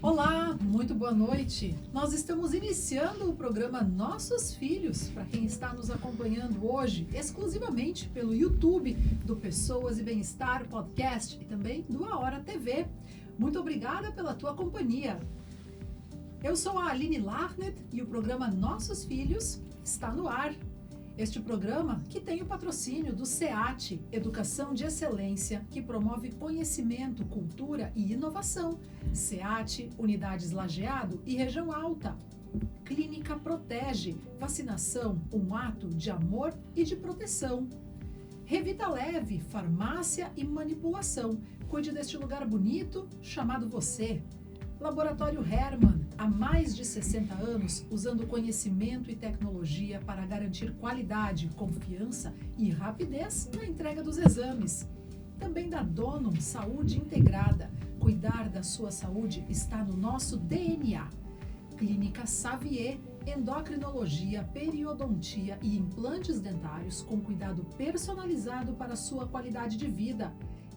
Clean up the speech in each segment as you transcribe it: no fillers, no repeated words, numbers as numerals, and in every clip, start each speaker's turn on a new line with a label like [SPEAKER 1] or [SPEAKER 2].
[SPEAKER 1] Olá, muito boa noite. Nós estamos iniciando o programa Nossos Filhos, para quem está nos acompanhando hoje, exclusivamente pelo YouTube do Pessoas e Bem-Estar Podcast e também do A Hora TV. Muito obrigada pela tua companhia. Eu sou a Aline Larnet e o programa Nossos Filhos está no ar. Este programa que tem o patrocínio do SEAT, Educação de Excelência, que promove conhecimento, cultura e inovação. SEAT, Unidades Lajeado e Região Alta. Clínica Protege, vacinação, um ato de amor e de proteção. Revita Leve, farmácia e manipulação. Cuide deste lugar bonito chamado você. Laboratório Hermann, há mais de 60 anos, usando conhecimento e tecnologia para garantir qualidade, confiança e rapidez na entrega dos exames. Também da Donum Saúde Integrada. Cuidar da sua saúde está no nosso DNA. Clínica Xavier, endocrinologia, periodontia e implantes dentários com cuidado personalizado para a sua qualidade de vida.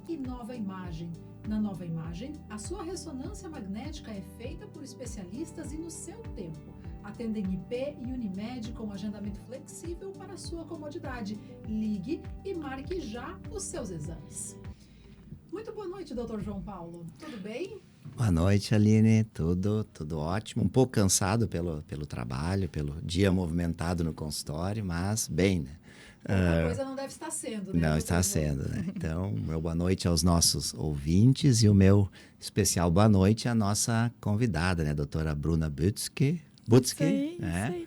[SPEAKER 1] E Nova Imagem. Na Nova Imagem, a sua ressonância magnética é feita por especialistas e no seu tempo. Atendem IP e Unimed com agendamento flexível para a sua comodidade. Ligue e marque já os seus exames. Muito boa noite, Dr. João Paulo. Tudo bem?
[SPEAKER 2] Boa noite, Aline. Tudo ótimo. Um pouco cansado pelo trabalho, pelo dia movimentado no consultório, mas bem, né?
[SPEAKER 1] A coisa não deve estar sendo, né?
[SPEAKER 2] Não está sendo, né? Então, meu boa noite aos nossos ouvintes e o meu especial boa noite à nossa convidada, né? Doutora Bruna Butzke, né?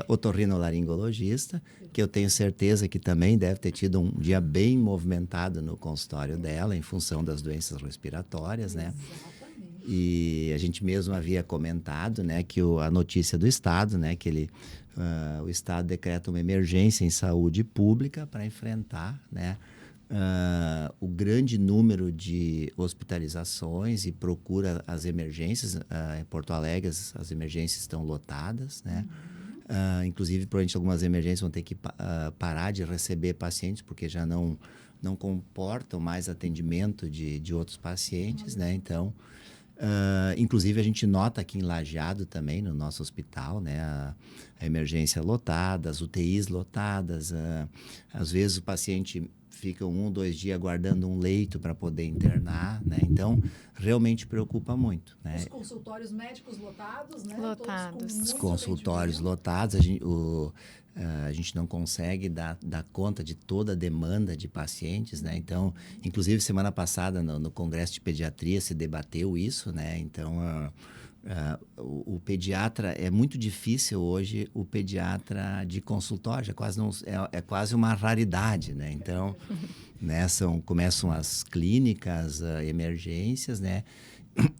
[SPEAKER 2] Otorrinolaringologista, que eu tenho certeza que também deve ter tido um dia bem movimentado no consultório dela, em função das doenças respiratórias, né?
[SPEAKER 1] Exatamente.
[SPEAKER 2] E a gente mesmo havia comentado, né, que a notícia do Estado, né, que o Estado decreta uma emergência em saúde pública para enfrentar, né, o grande número de hospitalizações e procura as emergências. Em Porto Alegre, as emergências estão lotadas, né? Inclusive, provavelmente algumas emergências vão ter que parar de receber pacientes porque já não comportam mais atendimento de outros pacientes, né? Então, inclusive a gente nota aqui em Lajeado também, no nosso hospital, né? A emergência lotada, as UTIs lotadas. Às vezes o paciente fica 1 ou 2 dias aguardando um leito para poder internar, né? Então, realmente preocupa muito, né?
[SPEAKER 1] Os consultórios médicos lotados, né?
[SPEAKER 3] Lotados.
[SPEAKER 1] Todos com
[SPEAKER 2] Os
[SPEAKER 1] muito
[SPEAKER 2] consultórios
[SPEAKER 1] atendimento.
[SPEAKER 2] lotados, a gente não consegue dar conta de toda a demanda de pacientes, né? Então, inclusive, semana passada, no Congresso de Pediatria, se debateu isso, né? Então, o pediatra, é muito difícil hoje o pediatra de consultório, é quase uma raridade, né? Então, né, começam as clínicas, emergências, né?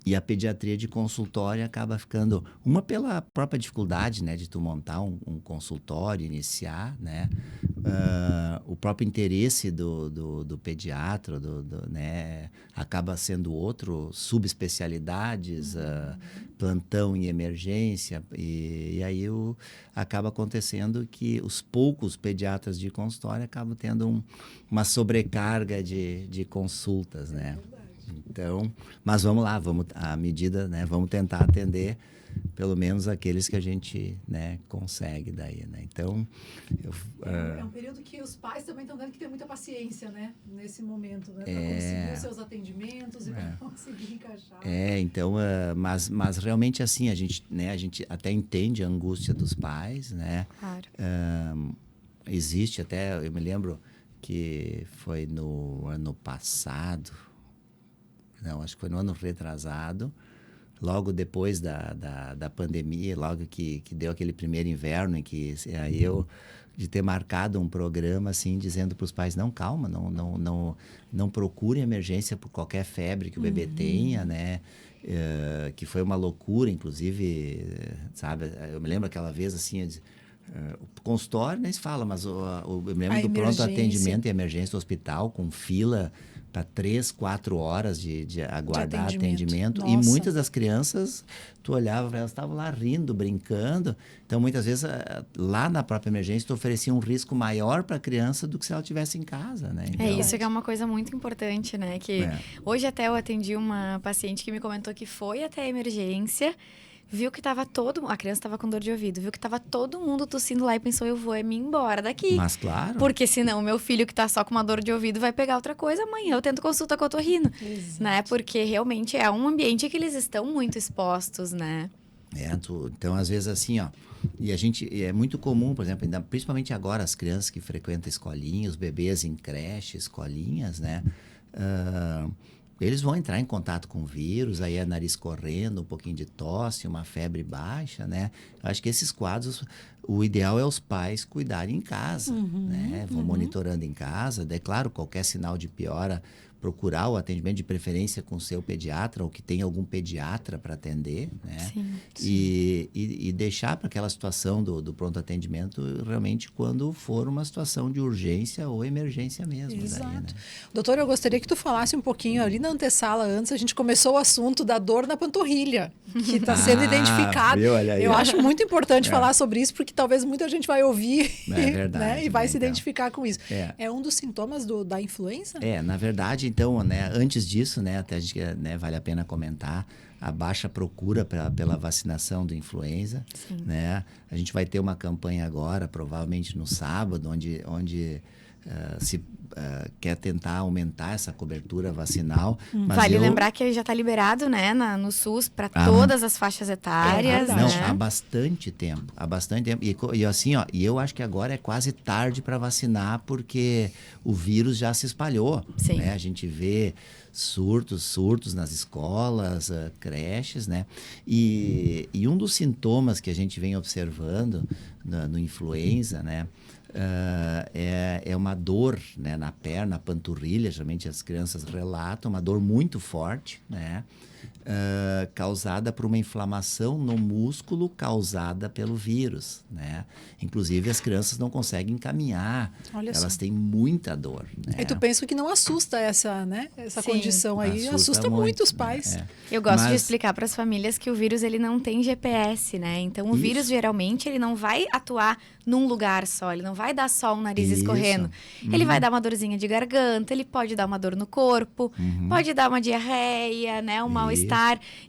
[SPEAKER 2] E a pediatria de consultório acaba ficando, uma pela própria dificuldade, né, de tu montar um consultório, iniciar, né, o próprio interesse do pediatra, né, acaba sendo outro, subespecialidades, plantão em emergência, e aí acaba acontecendo que os poucos pediatras de consultório acabam tendo uma sobrecarga de consultas, né. Então, mas vamos lá, à medida, né, vamos tentar atender pelo menos aqueles que a gente, né, consegue daí, né? Então,
[SPEAKER 1] É um período que os pais também estão tendo que ter muita paciência, né? Nesse momento, né? Para conseguir os seus atendimentos e para conseguir encaixar.
[SPEAKER 2] Então, mas realmente assim, a gente até entende a angústia dos pais, né?
[SPEAKER 3] Claro.
[SPEAKER 2] Existe até, eu me lembro que foi no ano passado, não, acho que foi no ano retrasado, logo depois da pandemia, logo que deu aquele primeiro inverno, em que aí de ter marcado um programa assim, dizendo para os pais, não, calma, não procure emergência por qualquer febre que o bebê tenha, né? Que foi uma loucura, inclusive, sabe? Eu me lembro aquela vez assim, o consultório nem se fala, mas eu me lembro do pronto atendimento e emergência do hospital, com fila para 3, 4 horas de aguardar atendimento. E
[SPEAKER 1] Nossa.
[SPEAKER 2] muitas das crianças, tu olhava para elas, estavam lá rindo, brincando. Então, muitas vezes, lá na própria emergência, tu oferecia um risco maior para a criança do que se ela estivesse em casa, né? Então,
[SPEAKER 3] Isso que é uma coisa muito importante, né? Que hoje até eu atendi uma paciente que me comentou que foi até a emergência, viu que tava a criança tava com dor de ouvido, viu que tava todo mundo tossindo lá e pensou, eu vou me embora daqui.
[SPEAKER 2] Mas claro.
[SPEAKER 3] Porque senão o meu filho que tá só com uma dor de ouvido vai pegar outra coisa, amanhã eu tento consulta com o otorrino, né? Porque realmente é um ambiente que eles estão muito expostos, né?
[SPEAKER 2] Então, às vezes, assim, ó, e é muito comum, por exemplo, principalmente agora, as crianças que frequentam escolinhas, os bebês em creche, escolinhas, né? Eles vão entrar em contato com o vírus, aí é nariz correndo, um pouquinho de tosse, uma febre baixa, né? Acho que esses quadros, o ideal é os pais cuidarem em casa, né? Vão monitorando em casa. É claro, qualquer sinal de piora, procurar o atendimento de preferência com o seu pediatra ou que tenha algum pediatra para atender, né?
[SPEAKER 3] Sim.
[SPEAKER 2] E deixar para aquela situação do pronto atendimento realmente quando for uma situação de urgência ou emergência mesmo.
[SPEAKER 1] Exato.
[SPEAKER 2] Daí, né?
[SPEAKER 1] Doutor, eu gostaria que tu falasse um pouquinho ali na antessala, antes a gente começou o assunto da dor na panturrilha, que está sendo identificado.
[SPEAKER 2] Olha aí.
[SPEAKER 1] Eu acho muito importante falar sobre isso, porque talvez muita gente vai ouvir
[SPEAKER 2] verdade,
[SPEAKER 1] e vai
[SPEAKER 2] né,
[SPEAKER 1] se
[SPEAKER 2] então.
[SPEAKER 1] identificar com isso. É um dos sintomas da influenza?
[SPEAKER 2] Na verdade, então, né, antes disso, né, até a gente, né, vale a pena comentar a baixa procura pela vacinação do influenza, né? A gente vai ter uma campanha agora, provavelmente no sábado, onde se quer tentar aumentar essa cobertura vacinal. Mas
[SPEAKER 3] vale lembrar que já está liberado, né, no SUS para todas as faixas etárias.
[SPEAKER 2] Não,
[SPEAKER 3] né?
[SPEAKER 2] há bastante tempo. E assim, ó, e eu acho que agora é quase tarde para vacinar, porque o vírus já se espalhou.
[SPEAKER 3] Sim.
[SPEAKER 2] Né? A gente vê surtos nas escolas, creches, né? E um dos sintomas que a gente vem observando no influenza, né? É uma dor, né, na perna, panturrilha, geralmente as crianças relatam, uma dor muito forte, né, causada por uma inflamação no músculo causada pelo vírus, né? Inclusive as crianças não conseguem caminhar, elas têm muita dor. Né?
[SPEAKER 1] E tu pensa que não assusta essa condição aí, assusta muito os pais.
[SPEAKER 2] Né?
[SPEAKER 3] Eu gosto de explicar para as famílias que o vírus ele não tem GPS, né? Então o vírus geralmente ele não vai atuar num lugar só, ele não vai dar só um nariz escorrendo. Ele vai dar uma dorzinha de garganta, ele pode dar uma dor no corpo, pode dar uma diarreia, né, um mal-estar.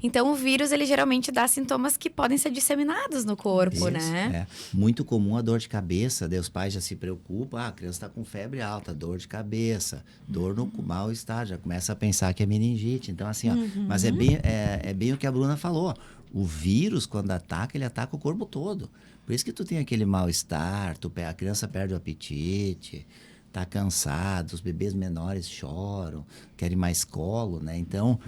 [SPEAKER 3] Então o vírus ele geralmente dá sintomas que podem ser disseminados no corpo, né?
[SPEAKER 2] Muito comum a dor de cabeça, daí os pais já se preocupam, a criança está com febre alta, dor de cabeça, dor no mal-estar, já começa a pensar que é meningite. Então assim, ó, mas é bem o que a Bruna falou. O vírus, quando ataca, ele ataca o corpo todo. Por isso que tu tem aquele mal-estar, a criança perde o apetite, tá cansado, os bebês menores choram, querem mais colo, né? Então,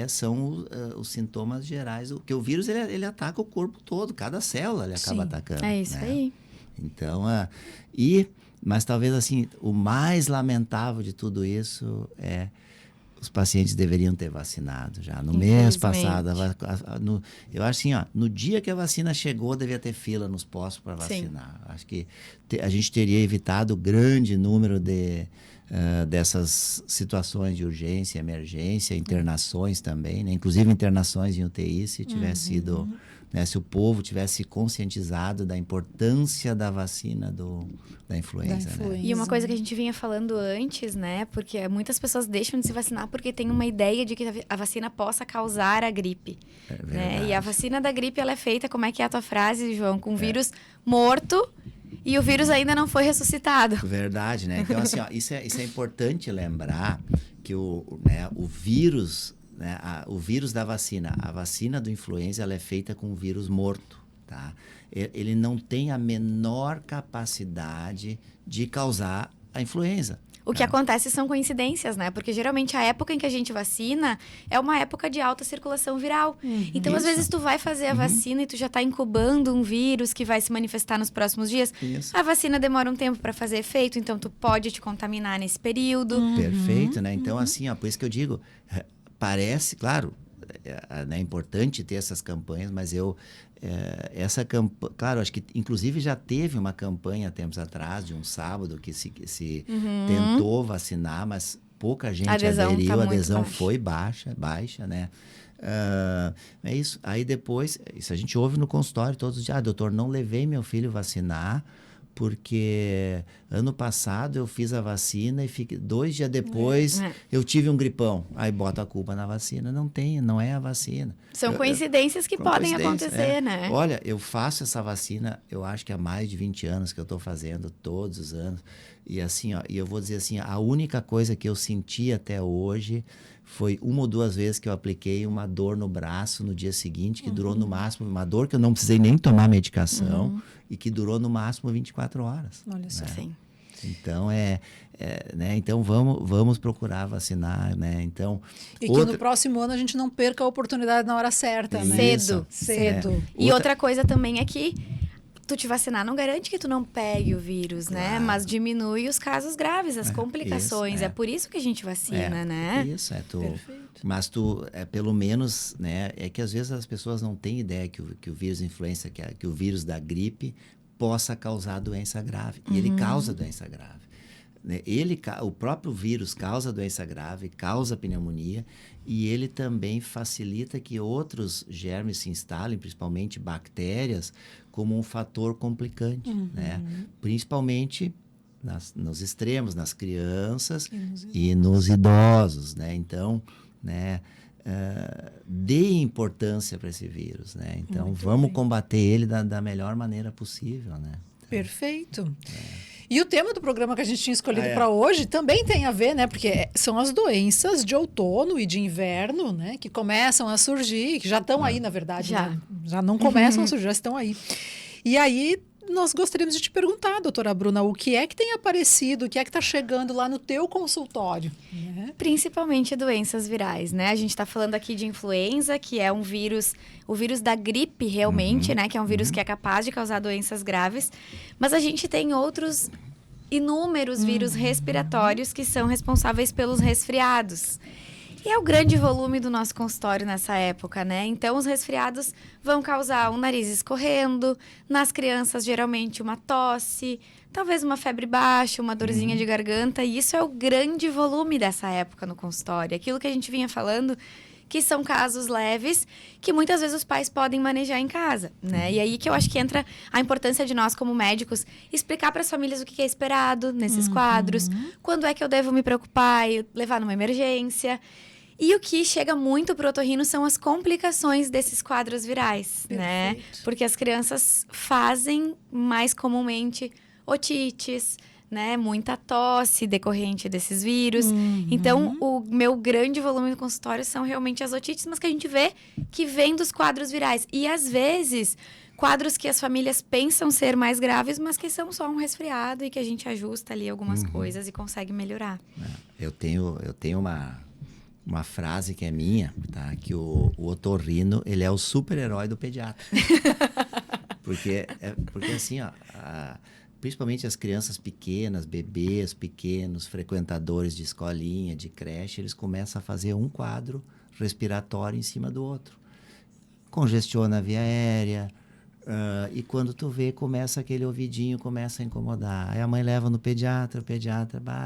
[SPEAKER 2] são os sintomas gerais. Porque o vírus, ele ataca o corpo todo, cada célula ele acaba atacando.
[SPEAKER 3] É isso aí.
[SPEAKER 2] Então, mas talvez assim, o mais lamentável de tudo isso os pacientes deveriam ter vacinado já. No mês passado, eu acho assim, ó, no dia que a vacina chegou, devia ter fila nos postos para vacinar. Acho que a gente teria evitado o grande número dessas situações de urgência, emergência, internações também, né? Inclusive internações em UTI, se tivesse sido... Né, se o povo tivesse conscientizado da importância da vacina da influenza. Né?
[SPEAKER 3] E uma coisa que a gente vinha falando antes, né? Porque muitas pessoas deixam de se vacinar porque tem uma ideia de que a vacina possa causar a gripe. Né? E a vacina da gripe, ela é feita, como é que é a tua frase, João? Com vírus morto e o vírus ainda não foi ressuscitado.
[SPEAKER 2] Verdade, né? Então, assim, ó, isso é importante lembrar que o vírus... Né? O vírus da vacina, a vacina do influenza, ela é feita com vírus morto, tá? Ele não tem a menor capacidade de causar a influenza.
[SPEAKER 3] O que acontece são coincidências, né? Porque geralmente a época em que a gente vacina é uma época de alta circulação viral. Então, às vezes, tu vai fazer a vacina e tu já está incubando um vírus que vai se manifestar nos próximos dias. A vacina demora um tempo para fazer efeito, então tu pode te contaminar nesse período.
[SPEAKER 2] Perfeito, né? Então, assim, ó, por isso que eu digo... Parece, claro, é importante ter essas campanhas, mas essa campanha... Claro, acho que inclusive já teve uma campanha tempos atrás, de um sábado, que se tentou vacinar, mas pouca gente
[SPEAKER 3] adesão
[SPEAKER 2] aderiu,
[SPEAKER 3] tá
[SPEAKER 2] a
[SPEAKER 3] muito
[SPEAKER 2] adesão
[SPEAKER 3] baixa.
[SPEAKER 2] foi baixa, né? É isso. Aí depois, isso a gente ouve no consultório todos os dias, doutor, não levei meu filho vacinar, porque ano passado eu fiz a vacina e 2 dias depois eu tive um gripão. Aí bota a culpa na vacina. Não é a vacina.
[SPEAKER 3] São coincidências que podem acontecer, né?
[SPEAKER 2] Olha, eu faço essa vacina, eu acho que há mais de 20 anos que eu estou fazendo, todos os anos. E assim, ó, e eu vou dizer assim, a única coisa que eu senti até hoje foi 1 ou 2 vezes que eu apliquei uma dor no braço no dia seguinte, que durou no máximo, uma dor que eu não precisei nem tomar medicação e que durou no máximo 24 horas.
[SPEAKER 1] Olha só.
[SPEAKER 2] Né?
[SPEAKER 3] Sim.
[SPEAKER 2] Então, né? Então vamos procurar vacinar, né? Então,
[SPEAKER 1] E que no próximo ano a gente não perca a oportunidade na hora certa, né? Cedo.
[SPEAKER 3] E outra coisa também é que tu te vacinar não garante que tu não pegue o vírus, né? Mas diminui os casos graves, as complicações. É por isso que a gente vacina, né?
[SPEAKER 2] Isso, mas pelo menos, né? É que às vezes as pessoas não têm ideia que o vírus influenza, que o vírus da gripe possa causar doença grave. E ele causa doença grave. Né? O próprio vírus causa doença grave, causa pneumonia, e ele também facilita que outros germes se instalem, principalmente bactérias, como um fator complicante, né? Principalmente nos extremos, nas crianças e nos idosos, né? Então, né? Dê importância para esse vírus, né? Então, vamos combater ele da melhor maneira possível, né?
[SPEAKER 1] Perfeito. E o tema do programa que a gente tinha escolhido para hoje também tem a ver, né? Porque são as doenças de outono e de inverno, né? Que começam a surgir, que já estão aí, na verdade. Já não começam a surgir, já estão aí. E aí, nós gostaríamos de te perguntar, doutora Bruna, o que é que tem aparecido, o que é que está chegando lá no teu consultório? Né?
[SPEAKER 3] Principalmente doenças virais, né? A gente está falando aqui de influenza, que é um vírus, o vírus da gripe realmente, né? Que é um vírus que é capaz de causar doenças graves. Mas a gente tem outros inúmeros vírus respiratórios que são responsáveis pelos resfriados. E é o grande volume do nosso consultório nessa época, né? Então, os resfriados vão causar um nariz escorrendo, nas crianças, geralmente, uma tosse, talvez uma febre baixa, uma dorzinha de garganta. E isso é o grande volume dessa época no consultório. Aquilo que a gente vinha falando, que são casos leves, que muitas vezes os pais podem manejar em casa, né? E aí que eu acho que entra a importância de nós, como médicos, explicar para as famílias o que é esperado nesses quadros, quando é que eu devo me preocupar e levar numa emergência. E o que chega muito pro otorrino são as complicações desses quadros virais, né? Porque as crianças fazem mais comumente otites, né? Muita tosse decorrente desses vírus. Então, o meu grande volume no consultório são realmente as otites, mas que a gente vê que vem dos quadros virais. E, às vezes, quadros que as famílias pensam ser mais graves, mas que são só um resfriado e que a gente ajusta ali algumas coisas e consegue melhorar.
[SPEAKER 2] Eu tenho uma frase que é minha, tá? Que o otorrino, ele é o super-herói do pediatra. porque assim, ó, principalmente as crianças pequenas, bebês pequenos, frequentadores de escolinha, de creche, eles começam a fazer um quadro respiratório em cima do outro. Congestiona a via aérea, e quando tu vê, começa aquele ouvidinho, começa a incomodar. Aí a mãe leva no pediatra,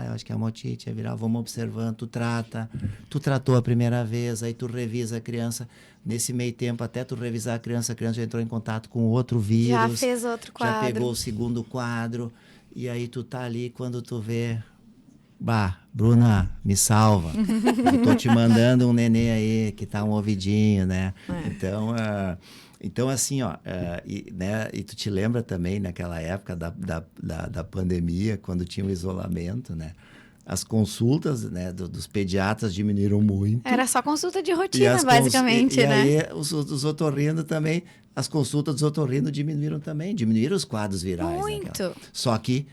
[SPEAKER 2] eu acho que é uma otite, é viral, vamos observando, tu tratou a primeira vez, aí tu revisa a criança, nesse meio tempo, até tu revisar a criança já entrou em contato com outro vírus.
[SPEAKER 3] Já fez outro quadro.
[SPEAKER 2] Já pegou o segundo quadro, e aí tu tá ali, quando tu vê, Bruna, me salva, eu tô te mandando um nenê aí, que tá um ouvidinho, né? Então, assim, ó, e tu te lembra também naquela época da pandemia, quando tinha o isolamento, né? As consultas, né, dos pediatras diminuíram muito.
[SPEAKER 3] Era só consulta de rotina, basicamente, né?
[SPEAKER 2] E aí os otorrinos também, as consultas dos otorrinos diminuíram os quadros virais.
[SPEAKER 3] Muito.
[SPEAKER 2] Só que,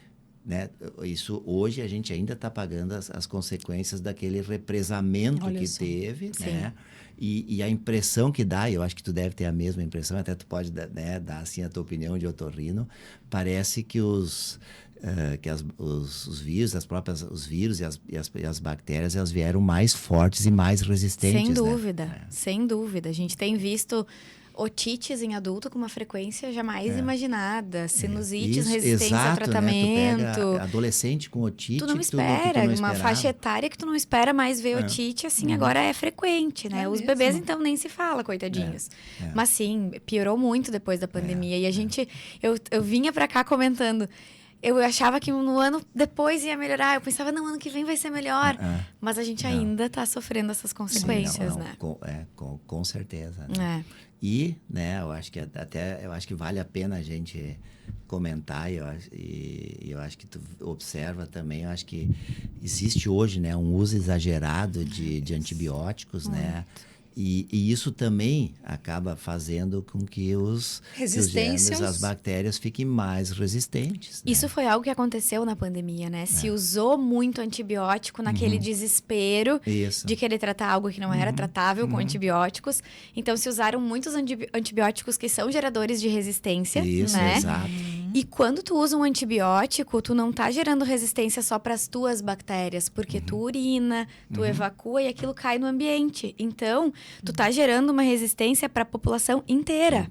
[SPEAKER 2] né, isso hoje a gente ainda está pagando as consequências daquele represamento que teve, né? E a impressão que dá, eu acho que tu deve ter a mesma impressão, até tu pode, né, dar assim a tua opinião de otorrino, parece que os vírus, os vírus e as bactérias, elas vieram mais fortes e mais resistentes.
[SPEAKER 3] Sem dúvida,
[SPEAKER 2] né?
[SPEAKER 3] sem dúvida. A gente tem visto otites em adulto com uma frequência jamais imaginada, sinusites
[SPEAKER 2] Isso,
[SPEAKER 3] resistentes ao
[SPEAKER 2] exato,
[SPEAKER 3] tratamento.
[SPEAKER 2] Né? Tu pega adolescente com otite,
[SPEAKER 3] Tu não
[SPEAKER 2] que tu
[SPEAKER 3] espera,
[SPEAKER 2] não
[SPEAKER 3] uma
[SPEAKER 2] esperava.
[SPEAKER 3] faixa etária que tu não espera mais ver otite, assim, agora é frequente, né?
[SPEAKER 1] É
[SPEAKER 3] Os
[SPEAKER 1] mesmo?
[SPEAKER 3] bebês, então, nem se fala, coitadinhos. Mas sim, piorou muito depois da pandemia. E a gente, eu vinha pra cá comentando, eu achava que no ano depois ia melhorar. Eu pensava, não, ano que vem vai ser melhor. Mas a gente ainda tá sofrendo essas consequências,
[SPEAKER 2] Sim,
[SPEAKER 3] né?
[SPEAKER 2] Com certeza. Né? E, né, eu acho que vale a pena a gente comentar, e eu acho que tu observa também, eu acho que existe hoje, né, um uso exagerado de antibióticos, né? E isso também acaba fazendo com que os germes, as bactérias fiquem mais resistentes. Né?
[SPEAKER 3] Isso foi algo que aconteceu na pandemia, né? Se usou muito antibiótico naquele desespero de querer tratar algo que não era tratável com antibióticos. Então, se usaram muitos antibióticos que são geradores de resistência,
[SPEAKER 2] Isso,
[SPEAKER 3] né?
[SPEAKER 2] exato.
[SPEAKER 3] E quando tu usa um antibiótico, tu não tá gerando resistência só para as tuas bactérias, porque tu urina, tu evacua e aquilo cai no ambiente. Então, tu tá gerando uma resistência para a população inteira.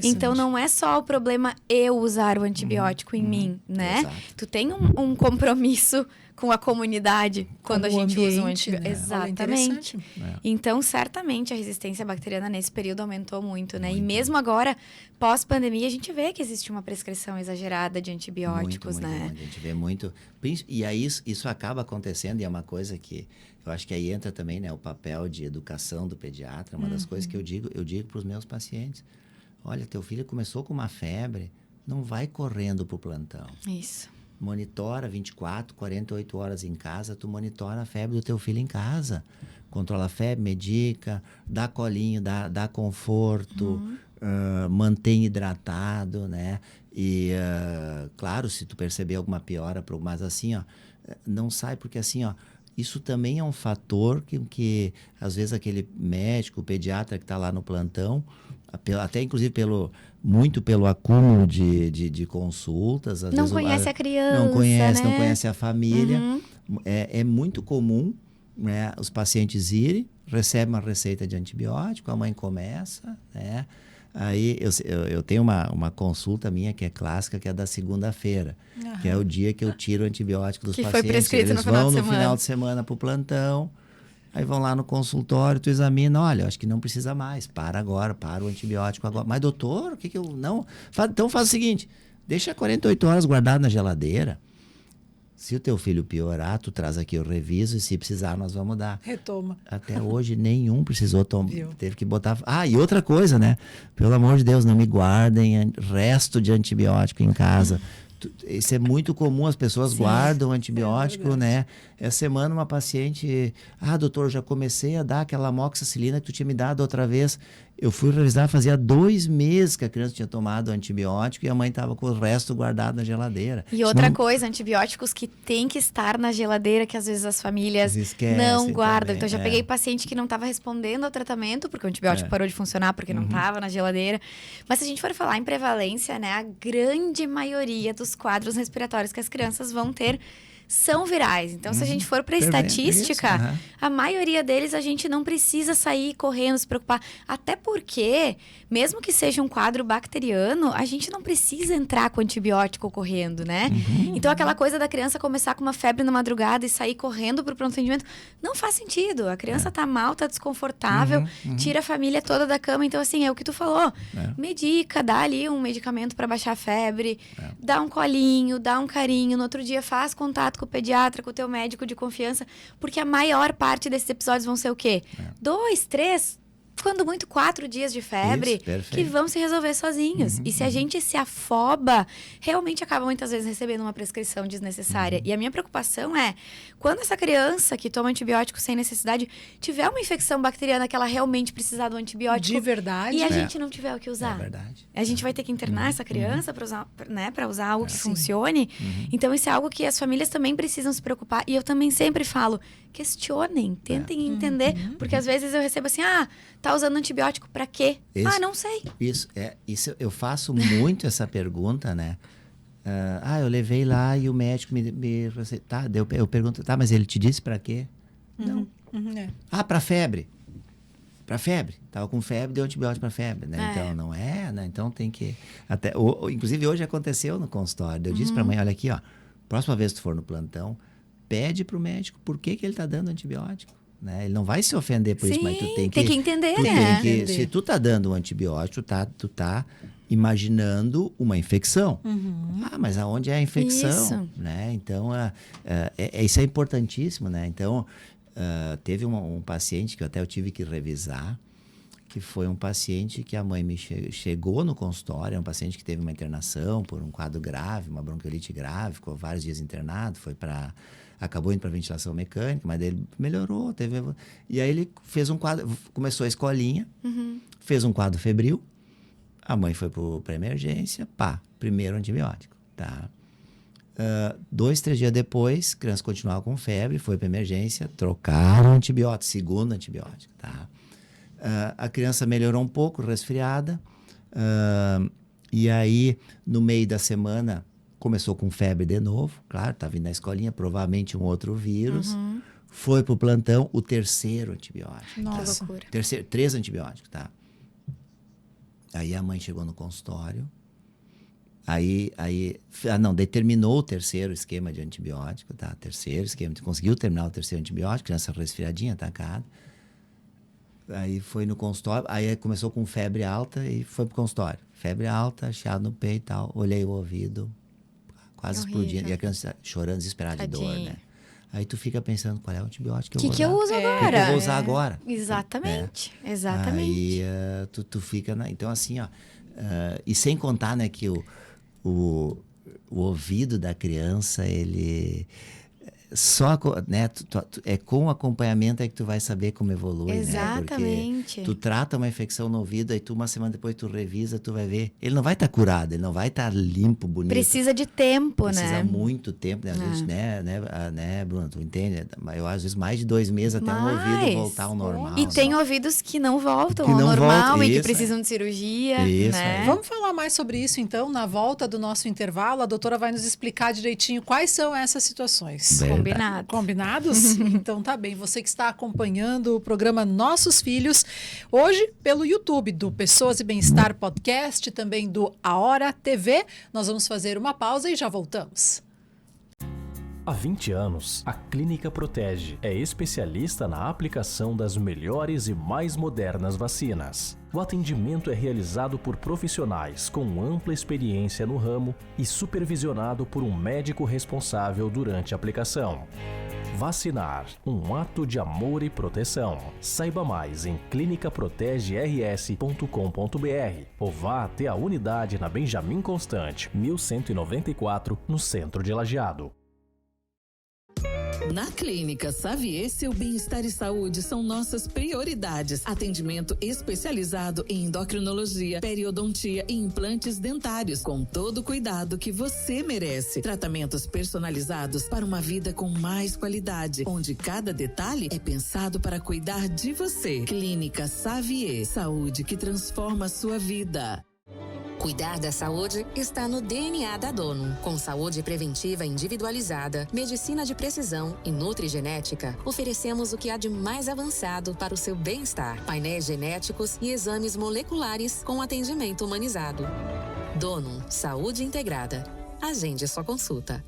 [SPEAKER 3] Então, não é só o problema eu usar o antibiótico em mim, né?
[SPEAKER 2] Exato.
[SPEAKER 3] Tu tem um compromisso com a comunidade quando a gente usa um antibiótico.
[SPEAKER 1] Né?
[SPEAKER 3] Exatamente. Então, certamente, a resistência bacteriana nesse período aumentou muito, né? E mesmo agora, pós-pandemia, a gente vê que existe uma prescrição exagerada de antibióticos, né?
[SPEAKER 2] Muito. A gente vê muito. E aí isso acaba acontecendo, e é uma coisa que eu acho que aí entra também, né, o papel de educação do pediatra. Uma das coisas que eu digo para os meus pacientes: olha, teu filho começou com uma febre, não vai correndo para o plantão.
[SPEAKER 3] Isso.
[SPEAKER 2] Monitora 24, 48 horas em casa, tu monitora a febre do teu filho em casa. Controla a febre, medica, dá colinho, dá conforto, mantém hidratado, né? E, claro, se tu perceber alguma piora, mas assim, ó, não sai, porque assim, ó, isso também é um fator que às vezes aquele médico, o pediatra que está lá no plantão, até inclusive muito pelo acúmulo de consultas. Às
[SPEAKER 3] não
[SPEAKER 2] vezes,
[SPEAKER 3] conhece a criança,
[SPEAKER 2] não conhece,
[SPEAKER 3] né?
[SPEAKER 2] não conhece a família. É muito comum, né, os pacientes irem, recebem uma receita de antibiótico, a mãe começa, né? Aí eu tenho uma consulta minha que é clássica, que é da segunda-feira, que é o dia que eu tiro o antibiótico dos pacientes.
[SPEAKER 3] Foi prescrito
[SPEAKER 2] Eles vão no final de semana para o plantão, aí vão lá no consultório, tu examina, olha, acho que não precisa mais, para o antibiótico agora. Mas doutor, o que eu... Não, então faz o seguinte, deixa 48 horas guardado na geladeira. Se o teu filho piorar, tu traz aqui o reviso e se precisar nós vamos dar.
[SPEAKER 1] Retoma.
[SPEAKER 2] Até hoje nenhum precisou tomar, teve que botar... e outra coisa, né? Pelo amor de Deus, não me guardem resto de antibiótico em casa. Isso é muito comum, as pessoas guardam antibiótico, né? Essa semana uma paciente, doutor, já comecei a dar aquela amoxicilina que tu tinha me dado outra vez. Eu fui revisar, fazia 2 meses que a criança tinha tomado antibiótico e a mãe estava com o resto guardado na geladeira.
[SPEAKER 3] E outra coisa, antibióticos que tem que estar na geladeira, que às vezes as famílias não guardam.
[SPEAKER 2] Também,
[SPEAKER 3] então, já peguei paciente que não estava respondendo ao tratamento, porque o antibiótico parou de funcionar, porque não estava na geladeira. Mas se a gente for falar em prevalência, né, a grande maioria dos quadros respiratórios que as crianças vão ter são virais. Então, se a gente for para a estatística, a maioria deles a gente não precisa sair correndo, se preocupar. Até porque, mesmo que seja um quadro bacteriano, a gente não precisa entrar com antibiótico correndo, né? Então, aquela coisa da criança começar com uma febre na madrugada e sair correndo para o pronto atendimento, não faz sentido. A criança tá mal, tá desconfortável, tira a família toda da cama. Então, assim, é o que tu falou. Medica, dá ali um medicamento para baixar a febre, dá um colinho, dá um carinho. No outro dia, faz contato com o pediatra, com o teu médico de confiança, porque a maior parte desses episódios vão ser o quê? 2, 3, quando muito 4 dias de febre, que vão se resolver sozinhos. E se a gente se afoba, realmente acaba muitas vezes recebendo uma prescrição desnecessária. E a minha preocupação é, quando essa criança que toma antibiótico sem necessidade tiver uma infecção bacteriana que ela realmente precisar do antibiótico
[SPEAKER 1] de verdade,
[SPEAKER 3] e a gente não tiver o que usar.
[SPEAKER 2] É verdade.
[SPEAKER 3] A gente vai ter que internar essa criança para usar, né, para usar algo que funcione. Então, isso é algo que as famílias também precisam se preocupar. E eu também sempre falo, questionem, tentem entender. Porque às vezes eu recebo assim, tá usando antibiótico para quê? Não sei.
[SPEAKER 2] Isso eu faço muito essa pergunta, né? Eu levei lá e o médico me eu pergunto, mas ele te disse para quê? Não.
[SPEAKER 1] É.
[SPEAKER 2] Para febre. para febre. Tava com febre, deu antibiótico para febre, né? Então, não é, né? Então, tem que... Inclusive, hoje aconteceu no consultório. Eu disse para a mãe, olha aqui, ó, próxima vez que tu for no plantão, pede para o médico por que ele tá dando antibiótico. Né? Ele não vai se ofender por isso, mas tu tem que
[SPEAKER 3] entender,
[SPEAKER 2] né? Se tu tá dando um antibiótico, tu tá imaginando uma infecção. Mas aonde é a infecção? Isso. Né? Então, isso é importantíssimo, né? Então, teve um paciente que eu tive que revisar, que foi um paciente que a mãe me chegou no consultório, é um paciente que teve uma internação por um quadro grave, uma bronquiolite grave, ficou vários dias internado, acabou indo para ventilação mecânica, mas daí ele melhorou. E aí ele fez um quadro, começou a escolinha, fez um quadro febril, a mãe foi para emergência, primeiro antibiótico, tá? 2, 3 dias depois, a criança continuava com febre, foi para emergência, trocaram antibiótico, segundo antibiótico, tá? A criança melhorou um pouco, resfriada, e aí, no meio da semana, começou com febre de novo, claro, estava indo na escolinha, provavelmente um outro vírus. Foi pro plantão, o terceiro antibiótico.
[SPEAKER 3] Nossa, que loucura.
[SPEAKER 2] 3 antibióticos, tá? Aí a mãe chegou no consultório, determinou o terceiro esquema de antibiótico, tá? Terceiro esquema, conseguiu terminar o terceiro antibiótico, criança resfriadinha, atacada. Aí foi no consultório, aí começou com febre alta e foi pro consultório. Febre alta, chiado no peito e tal, olhei o ouvido, quase explodindo. E a criança chorando, desesperada de dor, né? Aí tu fica pensando, qual é o antibiótico que eu vou usar?
[SPEAKER 3] O que eu uso agora?
[SPEAKER 2] O que eu vou usar agora?
[SPEAKER 3] Exatamente, exatamente.
[SPEAKER 2] Aí tu fica... Então, assim, ó... e sem contar, né, que o ouvido da criança, ele... Só, né, é com o acompanhamento é que tu vai saber como evolui,
[SPEAKER 3] exatamente.
[SPEAKER 2] Né? Porque tu trata uma infecção no ouvido, aí uma semana depois tu revisa, tu vai ver. Ele não vai estar curado, ele não vai estar limpo, bonito.
[SPEAKER 3] Precisa de tempo, né?
[SPEAKER 2] Precisa muito tempo, né? A gente, né, Bruna, tu entende? Eu, às vezes, mais de 2 meses até um ouvido voltar ao normal.
[SPEAKER 3] E tem ouvidos que não voltam ao normal e que precisam de cirurgia, né?
[SPEAKER 1] Vamos falar mais sobre isso, então, na volta do nosso intervalo. A doutora vai nos explicar direitinho quais são essas situações. Combinados? Então tá bem. Você que está acompanhando o programa Nossos Filhos, hoje pelo YouTube do Pessoas e Bem-Estar Podcast, também do A Hora TV. Nós vamos fazer uma pausa e já voltamos.
[SPEAKER 4] Há 20 anos, a Clínica Protege é especialista na aplicação das melhores e mais modernas vacinas. O atendimento é realizado por profissionais com ampla experiência no ramo e supervisionado por um médico responsável durante a aplicação. Vacinar, um ato de amor e proteção. Saiba mais em clinicaprotegers.com.br ou vá até a unidade na Benjamin Constant, 1194, no centro de Lajeado.
[SPEAKER 5] Na Clínica Xavier, seu bem-estar e saúde são nossas prioridades. Atendimento especializado em endocrinologia, periodontia e implantes dentários, com todo o cuidado que você merece. Tratamentos personalizados para uma vida com mais qualidade, onde cada detalhe é pensado para cuidar de você. Clínica Xavier, saúde que transforma a sua vida.
[SPEAKER 6] Cuidar da saúde está no DNA da Donum. Com saúde preventiva individualizada, medicina de precisão e nutrigenética, oferecemos o que há de mais avançado para o seu bem-estar. Painéis genéticos e exames moleculares com atendimento humanizado. Donum, saúde integrada. Agende sua consulta.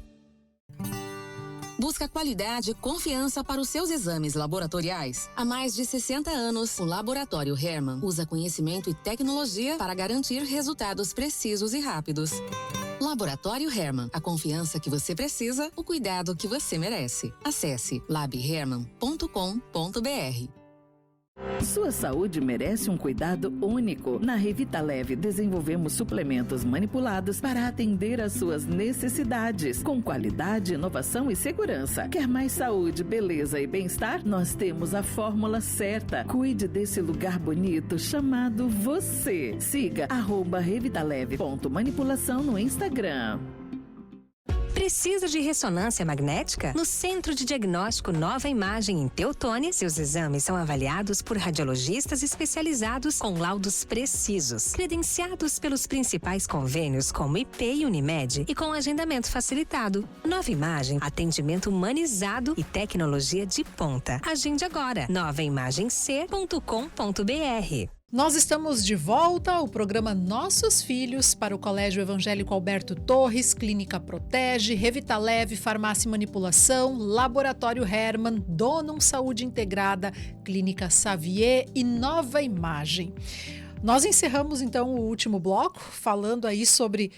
[SPEAKER 6] Busca qualidade e confiança para os seus exames laboratoriais. Há mais de 60 anos, o Laboratório Hermann usa conhecimento e tecnologia para garantir resultados precisos e rápidos. Laboratório Hermann, a confiança que você precisa, o cuidado que você merece. Acesse labhermann.com.br.
[SPEAKER 5] Sua saúde merece um cuidado único. Na Revita Leve, desenvolvemos suplementos manipulados para atender às suas necessidades, com qualidade, inovação e segurança. Quer mais saúde, beleza e bem-estar? Nós temos a fórmula certa. Cuide desse lugar bonito chamado você. Siga @revitaleve.manipulação no Instagram.
[SPEAKER 7] Precisa de ressonância magnética? No Centro de Diagnóstico Nova Imagem em Teutônia, seus exames são avaliados por radiologistas especializados com laudos precisos, credenciados pelos principais convênios como IP e Unimed e com agendamento facilitado. Nova Imagem, atendimento humanizado e tecnologia de ponta. Agende agora, novaimagem.com.br.
[SPEAKER 1] Nós estamos de volta ao programa Nossos Filhos para o Colégio Evangélico Alberto Torres, Clínica Protege, Revitaleve, Farmácia e Manipulação, Laboratório Hermann, Donum Saúde Integrada, Clínica Xavier e Nova Imagem. Nós encerramos então o último bloco falando aí sobre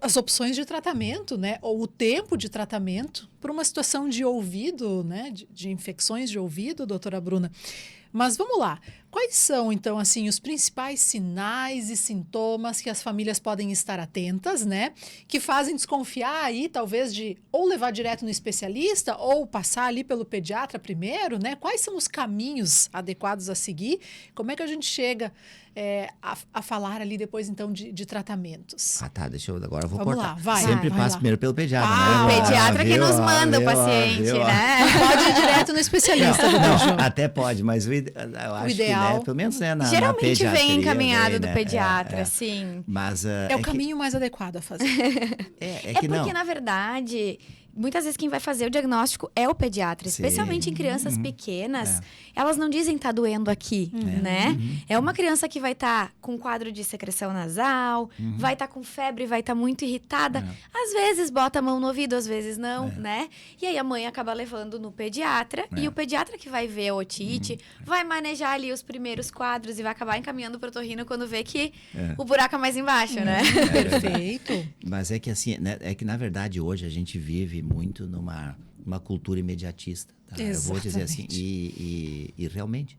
[SPEAKER 1] as opções de tratamento, né, ou o tempo de tratamento para uma situação de ouvido, né, de infecções de ouvido, doutora Bruna. Mas vamos lá, quais são, então, assim, os principais sinais e sintomas que as famílias podem estar atentas, né? Que fazem desconfiar aí, talvez, de ou levar direto no especialista ou passar ali pelo pediatra primeiro, né? Quais são os caminhos adequados a seguir? Como é que a gente chega a falar ali depois, então, de tratamentos?
[SPEAKER 2] Tá, agora eu vou
[SPEAKER 1] Vamos
[SPEAKER 2] cortar.
[SPEAKER 1] lá, vai.
[SPEAKER 2] Sempre
[SPEAKER 1] vai
[SPEAKER 2] passa
[SPEAKER 1] lá.
[SPEAKER 2] primeiro pelo pediatra,
[SPEAKER 3] O
[SPEAKER 2] né?
[SPEAKER 3] pediatra que nos manda o paciente, né?
[SPEAKER 1] Pode ir direto no especialista, doutor João.
[SPEAKER 2] Até pode, mas eu acho
[SPEAKER 1] ideal.
[SPEAKER 2] que, né, pelo menos na
[SPEAKER 3] Geralmente
[SPEAKER 2] pediatria,
[SPEAKER 3] vem encaminhado do
[SPEAKER 2] né?
[SPEAKER 3] pediatra, sim.
[SPEAKER 2] Mas,
[SPEAKER 1] É o caminho mais adequado a fazer.
[SPEAKER 2] É
[SPEAKER 3] Porque,
[SPEAKER 2] que não.
[SPEAKER 3] na verdade, muitas vezes quem vai fazer o diagnóstico é o pediatra.
[SPEAKER 2] Sim.
[SPEAKER 3] Especialmente em crianças pequenas. Elas não dizem tá doendo aqui, né? É uma criança que vai estar com quadro de secreção nasal, vai estar com febre, vai estar muito irritada. Às vezes bota a mão no ouvido, às vezes não, né? E aí a mãe acaba levando no pediatra. E o pediatra que vai ver a otite, vai manejar ali os primeiros quadros e vai acabar encaminhando para o otorrino quando vê que o buraco é mais embaixo, né?
[SPEAKER 1] Perfeito.
[SPEAKER 2] Mas é que assim, né, é que na verdade hoje a gente vive muito numa cultura imediatista. Tá? Eu vou dizer assim, e realmente,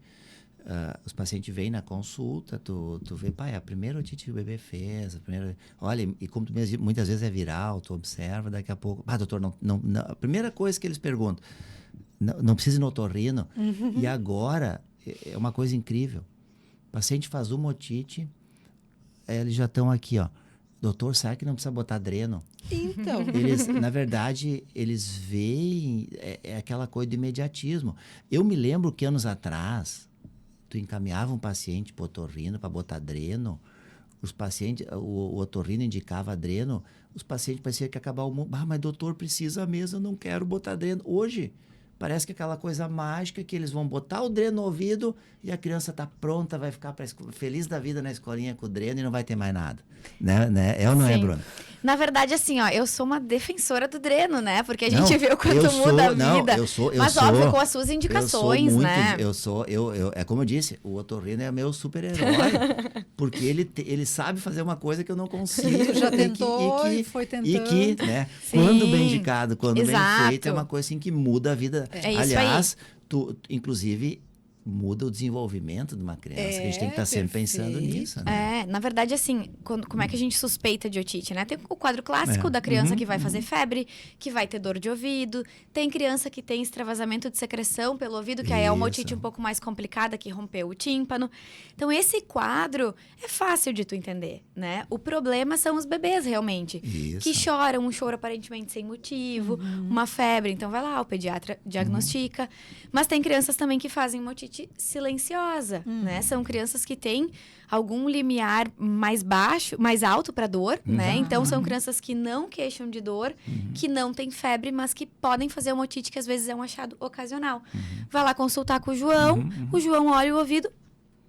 [SPEAKER 2] os pacientes vêm na consulta, tu vê, pai, a primeira otite que o bebê fez, olha, e como tu mesmo, muitas vezes é viral, tu observa, daqui a pouco, doutor, não, a primeira coisa que eles perguntam, não precisa ir no otorrino, e agora, é uma coisa incrível, o paciente faz uma otite, eles já estão aqui, ó, doutor, será que não precisa botar dreno?
[SPEAKER 1] Então.
[SPEAKER 2] Eles, na verdade, eles veem aquela coisa do imediatismo. Eu me lembro que anos atrás, tu encaminhava um paciente para o otorrino para botar dreno, os pacientes, o otorrino indicava dreno, os pacientes pareciam que acabar o mundo. Mas doutor, precisa mesmo, eu não quero botar dreno. Hoje, parece que aquela coisa mágica que eles vão botar o dreno no ouvido e a criança está pronta, vai ficar feliz da vida na escolinha com o dreno e não vai ter mais nada. Né? É ou não é, Bruna?
[SPEAKER 3] Na verdade, assim, ó, eu sou uma defensora do dreno, né? Porque a gente vê o quanto muda a vida. Mas óbvio, com as suas indicações, né?
[SPEAKER 2] É como eu disse, o otorrino é meu super-herói. Porque ele sabe fazer uma coisa que eu não consigo.
[SPEAKER 1] Já tentou e foi tentando.
[SPEAKER 2] E que, né? Quando bem indicado, quando bem feito, é uma coisa assim que muda a vida.
[SPEAKER 3] É isso.
[SPEAKER 2] Aliás, inclusive, muda o desenvolvimento de uma criança. A gente tem que estar sempre pensando nisso, né?
[SPEAKER 3] Na verdade, assim, como é que a gente suspeita de otite, né? Tem o quadro clássico da criança que vai fazer febre, que vai ter dor de ouvido. Tem criança que tem extravasamento de secreção pelo ouvido, que aí é uma otite um pouco mais complicada, que rompeu o tímpano. Então, esse quadro é fácil de tu entender, né? O problema são os bebês, realmente. Que choram, um choro aparentemente sem motivo, uma febre. Então, vai lá, o pediatra diagnostica. Mas tem crianças também que fazem uma otite silenciosa, né? São crianças que têm algum limiar mais baixo, mais alto para dor, né? Então, são crianças que não queixam de dor, que não têm febre, mas que podem fazer uma otite que às vezes é um achado ocasional. Vai lá consultar com o João olha o ouvido,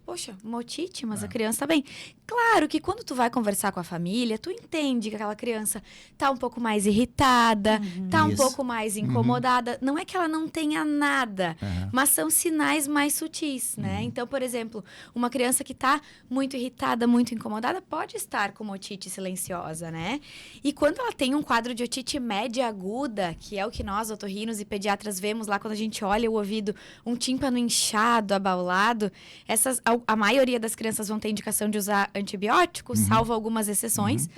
[SPEAKER 3] poxa, uma otite, mas a criança tá bem. Claro que quando tu vai conversar com a família, tu entende que aquela criança tá um pouco mais irritada, tá um pouco mais incomodada. Não é que ela não tenha nada, mas são sinais mais sutis, né? Então, por exemplo, uma criança que tá muito irritada, muito incomodada, pode estar com uma otite silenciosa, né? E quando ela tem um quadro de otite média aguda, que é o que nós, otorrinos e pediatras, vemos lá quando a gente olha o ouvido, um tímpano inchado, abaulado, a maioria das crianças vão ter indicação de usar antibióticos, salvo algumas exceções.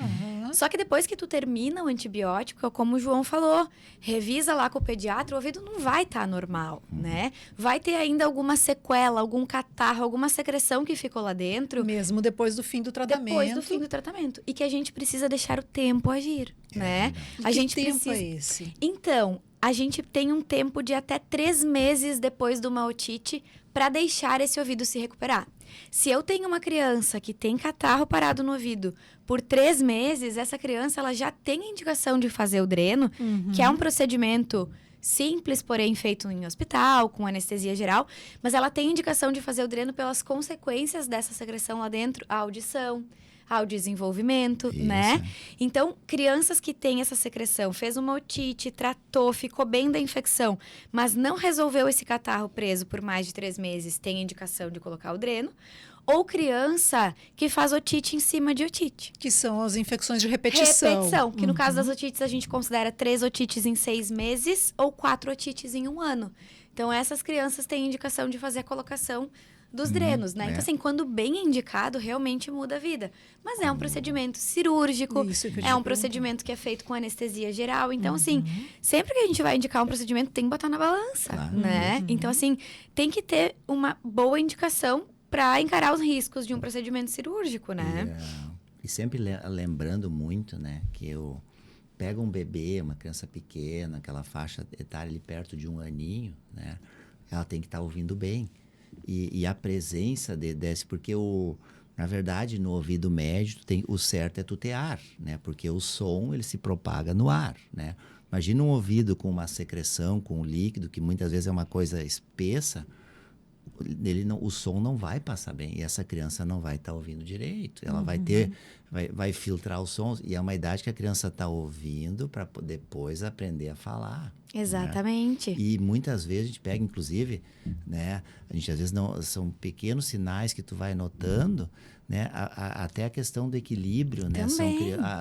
[SPEAKER 3] Só que depois que tu termina o antibiótico, como o João falou, revisa lá com o pediatra, o ouvido não vai estar normal, né? Vai ter ainda alguma sequela, algum catarro, alguma secreção que ficou lá dentro.
[SPEAKER 1] Mesmo depois do fim do tratamento.
[SPEAKER 3] Depois do fim do tratamento. E que a gente precisa deixar o tempo agir, né?
[SPEAKER 1] E
[SPEAKER 3] a
[SPEAKER 1] que
[SPEAKER 3] gente
[SPEAKER 1] tempo
[SPEAKER 3] precisa...
[SPEAKER 1] é esse?
[SPEAKER 3] Então, a gente tem um tempo de até 3 meses depois de uma otite para deixar esse ouvido se recuperar. Se eu tenho uma criança que tem catarro parado no ouvido por 3 meses, essa criança ela já tem a indicação de fazer o dreno, que é um procedimento simples, porém feito em hospital, com anestesia geral, mas ela tem indicação de fazer o dreno pelas consequências dessa secreção lá dentro, a audição, ao desenvolvimento, né? Então, crianças que têm essa secreção, fez uma otite, tratou, ficou bem da infecção, mas não resolveu esse catarro preso por mais de 3 meses, tem indicação de colocar o dreno. Ou criança que faz otite em cima de otite.
[SPEAKER 1] Que são as infecções de repetição.
[SPEAKER 3] Repetição, que no caso das otites a gente considera 3 otites em 6 meses ou 4 otites em 1 ano. Então, essas crianças têm indicação de fazer a colocação dos drenos, né? Então, assim, quando bem indicado, realmente muda a vida. Mas é um procedimento cirúrgico, é um procedimento que é feito com anestesia geral. Então, assim, sempre que a gente vai indicar um procedimento, tem que botar na balança, né? Então, assim, tem que ter uma boa indicação para encarar os riscos de um procedimento cirúrgico, né?
[SPEAKER 2] E sempre lembrando muito, né, que eu pego um bebê, uma criança pequena, aquela faixa etária ali perto de 1 aninho, né, ela tem que estar ouvindo bem. E a presença desse, porque na verdade, no ouvido médio, o certo é tutear, né, porque o som, ele se propaga no ar, né. Imagina um ouvido com uma secreção, com um líquido, que muitas vezes é uma coisa espessa, o som não vai passar bem e essa criança não vai estar ouvindo direito. Ela vai filtrar os sons e é uma idade que a criança está ouvindo para depois aprender a falar.
[SPEAKER 3] Exatamente.
[SPEAKER 2] Né? E muitas vezes a gente pega, inclusive, né? A gente às vezes são pequenos sinais que tu vai notando, né? Até a questão do equilíbrio, né?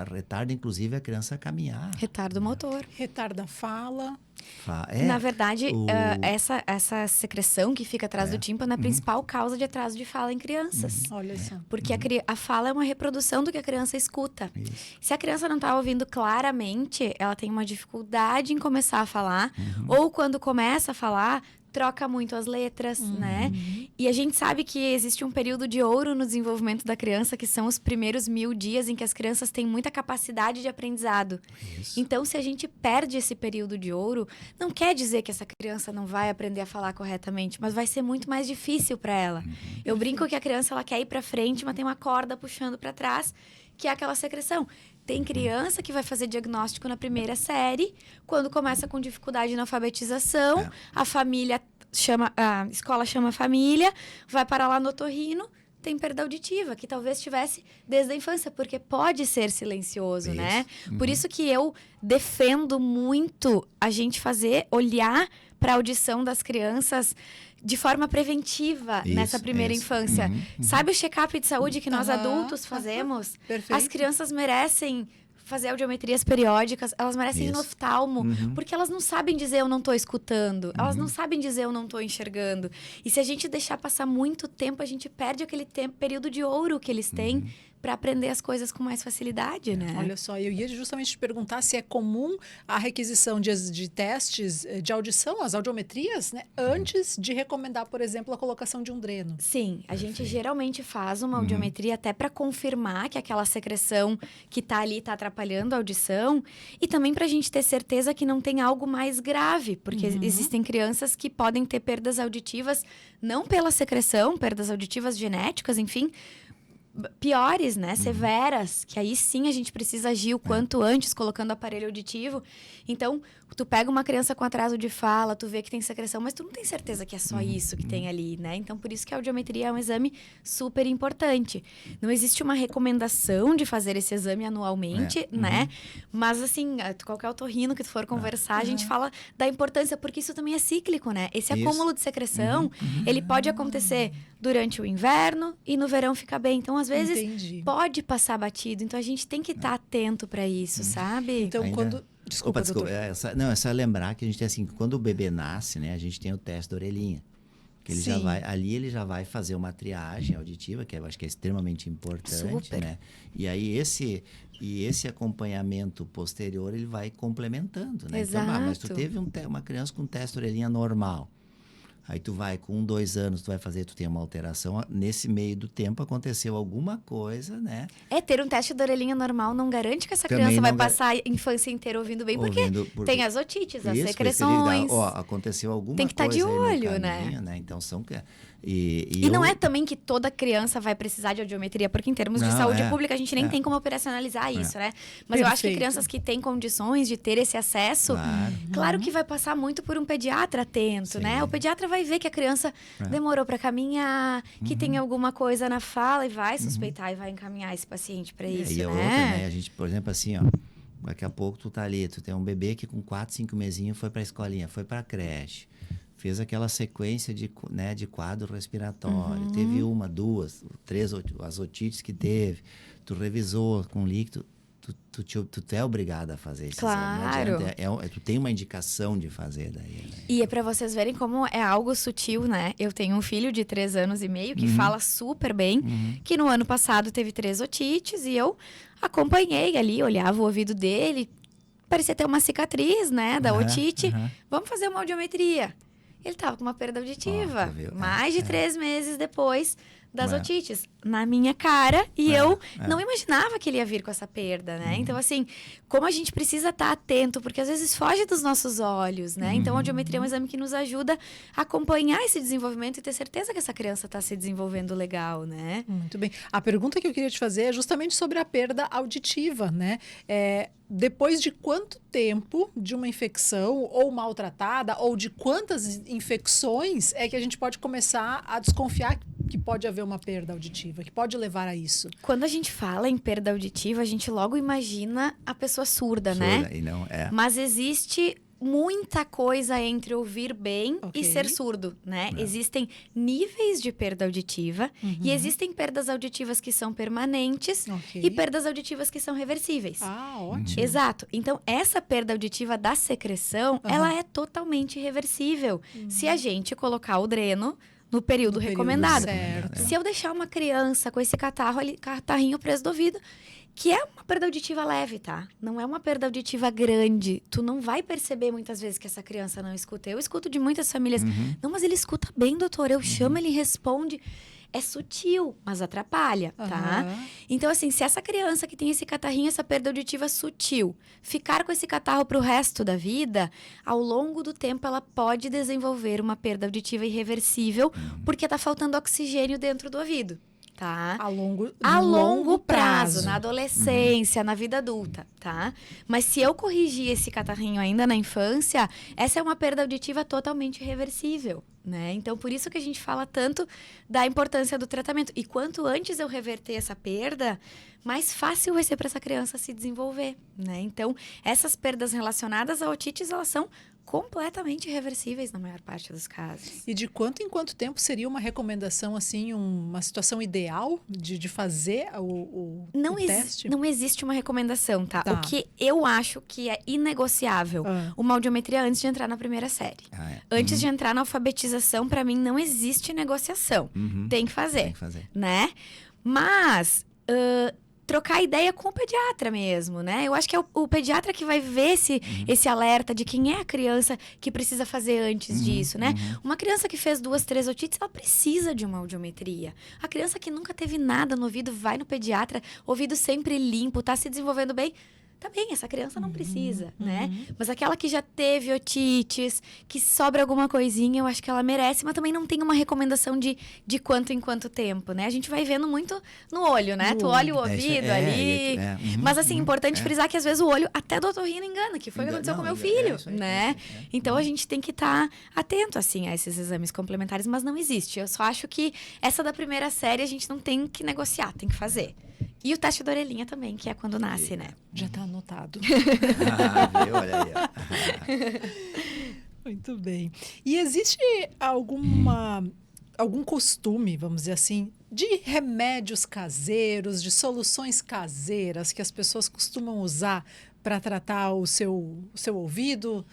[SPEAKER 2] Retarda, inclusive, a criança a caminhar.
[SPEAKER 3] Retardo motor.
[SPEAKER 1] Retarda a fala.
[SPEAKER 3] Na verdade, essa secreção que fica atrás do tímpano é a principal causa de atraso de fala em crianças.
[SPEAKER 1] Olha só.
[SPEAKER 3] Porque a fala é uma reprodução do que a criança escuta.
[SPEAKER 2] Isso.
[SPEAKER 3] Se a criança não está ouvindo claramente, ela tem uma dificuldade em começar a falar. Ou quando começa a falar, troca muito as letras, né? E a gente sabe que existe um período de ouro no desenvolvimento da criança, que são os primeiros 1000 dias em que as crianças têm muita capacidade de aprendizado.
[SPEAKER 2] Isso.
[SPEAKER 3] Então, se a gente perde esse período de ouro, não quer dizer que essa criança não vai aprender a falar corretamente, mas vai ser muito mais difícil para ela. Eu brinco que a criança ela quer ir para frente, mas tem uma corda puxando para trás, que é aquela secreção. Tem criança que vai fazer diagnóstico na primeira série, quando começa com dificuldade na alfabetização, a escola chama a família, vai parar lá no otorrino, tem perda auditiva, que talvez tivesse desde a infância, porque pode ser silencioso, né? Por isso que eu defendo muito a gente olhar para a audição das crianças de forma preventiva nessa primeira infância. Sabe o check-up de saúde que nós adultos fazemos?
[SPEAKER 1] Perfeito.
[SPEAKER 3] As crianças merecem fazer audiometrias periódicas, elas merecem ir no oftalmo, porque elas não sabem dizer eu não estou escutando, elas não sabem dizer eu não estou enxergando. E se a gente deixar passar muito tempo, a gente perde aquele período de ouro que eles têm para aprender as coisas com mais facilidade, né?
[SPEAKER 1] Olha só, eu ia justamente te perguntar se é comum a requisição de testes de audição, as audiometrias, né? Antes de recomendar, por exemplo, a colocação de um dreno.
[SPEAKER 3] Sim, a gente geralmente faz uma audiometria até para confirmar que aquela secreção que está ali está atrapalhando a audição e também para a gente ter certeza que não tem algo mais grave, porque existem crianças que podem ter perdas auditivas, não pela secreção, perdas auditivas genéticas, enfim, piores, né? Severas, que aí sim a gente precisa agir o quanto antes, colocando aparelho auditivo. Então, tu pega uma criança com atraso de fala, tu vê que tem secreção, mas tu não tem certeza que é só isso que tem ali, né? Então, por isso que a audiometria é um exame super importante. Não existe uma recomendação de fazer esse exame anualmente, né? Mas, assim, qualquer otorrino que tu for conversar, a gente fala da importância, porque isso também é cíclico, né? Esse acúmulo de secreção, ele pode acontecer durante o inverno e no verão fica bem. Então, às vezes, pode passar batido. Então, a gente tem que estar atento para isso, sabe?
[SPEAKER 1] Então, quando... Desculpa.
[SPEAKER 2] É só lembrar que a gente tem assim, quando o bebê nasce, né, a gente tem o teste da orelhinha. Que ele já vai, ali ele já vai fazer uma triagem auditiva, que eu acho que é extremamente importante,
[SPEAKER 3] Super.
[SPEAKER 2] né? E aí esse acompanhamento posterior, ele vai complementando, né?
[SPEAKER 3] Exato.
[SPEAKER 2] Então, mas tu teve uma criança com teste de orelhinha normal. Aí tu vai, com 2 anos, tu tem uma alteração. Nesse meio do tempo, aconteceu alguma coisa, né?
[SPEAKER 3] Ter um teste da orelhinha normal não garante que essa
[SPEAKER 2] Também
[SPEAKER 3] criança vai
[SPEAKER 2] não
[SPEAKER 3] passar a infância inteira ouvindo bem, porque tem as otites, as
[SPEAKER 2] Isso,
[SPEAKER 3] secreções.
[SPEAKER 2] Aconteceu alguma
[SPEAKER 3] Tem que estar
[SPEAKER 2] coisa
[SPEAKER 3] de
[SPEAKER 2] aí no
[SPEAKER 3] olho,
[SPEAKER 2] caminho,
[SPEAKER 3] né?
[SPEAKER 2] Então,
[SPEAKER 3] E não é também que toda criança vai precisar de audiometria, porque em termos de
[SPEAKER 2] Não,
[SPEAKER 3] saúde pública a gente nem tem como operacionalizar isso, né? Mas eu acho que crianças que têm condições de ter esse acesso, claro que vai passar muito por um pediatra atento, né? O pediatra vai ver que a criança demorou para caminhar, que tem alguma coisa na fala e vai suspeitar e vai encaminhar esse paciente para isso,
[SPEAKER 2] e
[SPEAKER 3] né?
[SPEAKER 2] outra, né? A gente, por exemplo, assim, ó, daqui a pouco tu tá ali, tu tem um bebê que com 4, 5 mesinhos foi pra escolinha, foi pra creche, fez aquela sequência de quadro respiratório, teve 1, 2, 3 as otites que teve, tu revisou com líquido, tu é obrigada a fazer isso.
[SPEAKER 3] Claro.
[SPEAKER 2] Não adianta, tu tem uma indicação de fazer daí, né?
[SPEAKER 3] E é pra vocês verem como é algo sutil, né? Eu tenho um filho de 3 anos e meio que fala super bem, que no ano passado teve 3 otites e eu acompanhei ali, olhava o ouvido dele, parecia ter uma cicatriz, né, da otite. Vamos fazer uma audiometria. Ele tava com uma perda auditiva, mais de 3 meses depois das otites, na minha cara, e eu não imaginava que ele ia vir com essa perda, né? Então, assim, como a gente precisa estar atento, porque às vezes foge dos nossos olhos, né? Então, a audiometria é um exame que nos ajuda a acompanhar esse desenvolvimento e ter certeza que essa criança está se desenvolvendo legal, né?
[SPEAKER 1] Muito bem. A pergunta que eu queria te fazer é justamente sobre a perda auditiva, né? Depois de quanto tempo de uma infecção ou maltratada, ou de quantas infecções é que a gente pode começar a desconfiar que pode haver uma perda auditiva, que pode levar a isso?
[SPEAKER 3] Quando a gente fala em perda auditiva, a gente logo imagina a pessoa surda, né?
[SPEAKER 2] E não é.
[SPEAKER 3] Mas existe muita coisa entre ouvir bem e ser surdo, né? Existem níveis de perda auditiva e existem perdas auditivas que são permanentes e perdas auditivas que são reversíveis.
[SPEAKER 1] Ah, ótimo.
[SPEAKER 3] Exato. Então, essa perda auditiva da secreção, ela é totalmente reversível se a gente colocar o dreno no período recomendado.
[SPEAKER 1] Certo.
[SPEAKER 3] Se eu deixar uma criança com esse catarrinho preso do ouvido, que é uma perda auditiva leve, tá? Não é uma perda auditiva grande. Tu não vai perceber muitas vezes que essa criança não escuta. Eu escuto de muitas famílias. Não, mas ele escuta bem, doutor. Eu chamo, ele responde. É sutil, mas atrapalha, tá? Então, assim, se essa criança que tem esse catarrinho, essa perda auditiva sutil, ficar com esse catarro pro resto da vida, ao longo do tempo ela pode desenvolver uma perda auditiva irreversível, porque tá faltando oxigênio dentro do ouvido. Tá?
[SPEAKER 1] A longo prazo,
[SPEAKER 3] na adolescência, na vida adulta, tá? Mas se eu corrigir esse catarrinho ainda na infância, essa é uma perda auditiva totalmente reversível, né? Então, por isso que a gente fala tanto da importância do tratamento. E quanto antes eu reverter essa perda, mais fácil vai ser para essa criança se desenvolver, né? Então, essas perdas relacionadas a otites, elas são completamente reversíveis na maior parte dos casos.
[SPEAKER 1] E de quanto em quanto tempo seria uma recomendação, assim, uma situação ideal de fazer o teste?
[SPEAKER 3] Não existe uma recomendação, tá? O que eu acho que é inegociável, uma audiometria antes de entrar na primeira série. Antes de entrar na alfabetização, para mim, não existe negociação. Tem que fazer, né? Mas trocar ideia com o pediatra mesmo, né? Eu acho que é o pediatra que vai ver esse alerta de quem é a criança que precisa fazer antes disso, né? Uma criança que fez 2, 3 otites, ela precisa de uma audiometria. A criança que nunca teve nada no ouvido vai no pediatra, ouvido sempre limpo, tá se desenvolvendo bem. Tá bem, essa criança não precisa, né? Mas aquela que já teve otites, que sobra alguma coisinha, eu acho que ela merece, mas também não tem uma recomendação de quanto em quanto tempo, né? A gente vai vendo muito no olho, né? Tu olha o ouvido ali. Mas, assim, importante frisar que às vezes o olho até do otorrino engana, que foi o que aconteceu com meu filho, né? Então, a gente tem que estar atento, assim, a esses exames complementares, mas não existe. Eu só acho que essa da primeira série a gente não tem que negociar, tem que fazer. E o teste da orelhinha também, que é quando nasce, né?
[SPEAKER 1] Já tá anotado.
[SPEAKER 2] Viu? Olha aí.
[SPEAKER 1] Muito bem. E existe algum costume, vamos dizer assim, de remédios caseiros, de soluções caseiras que as pessoas costumam usar para tratar o seu ouvido?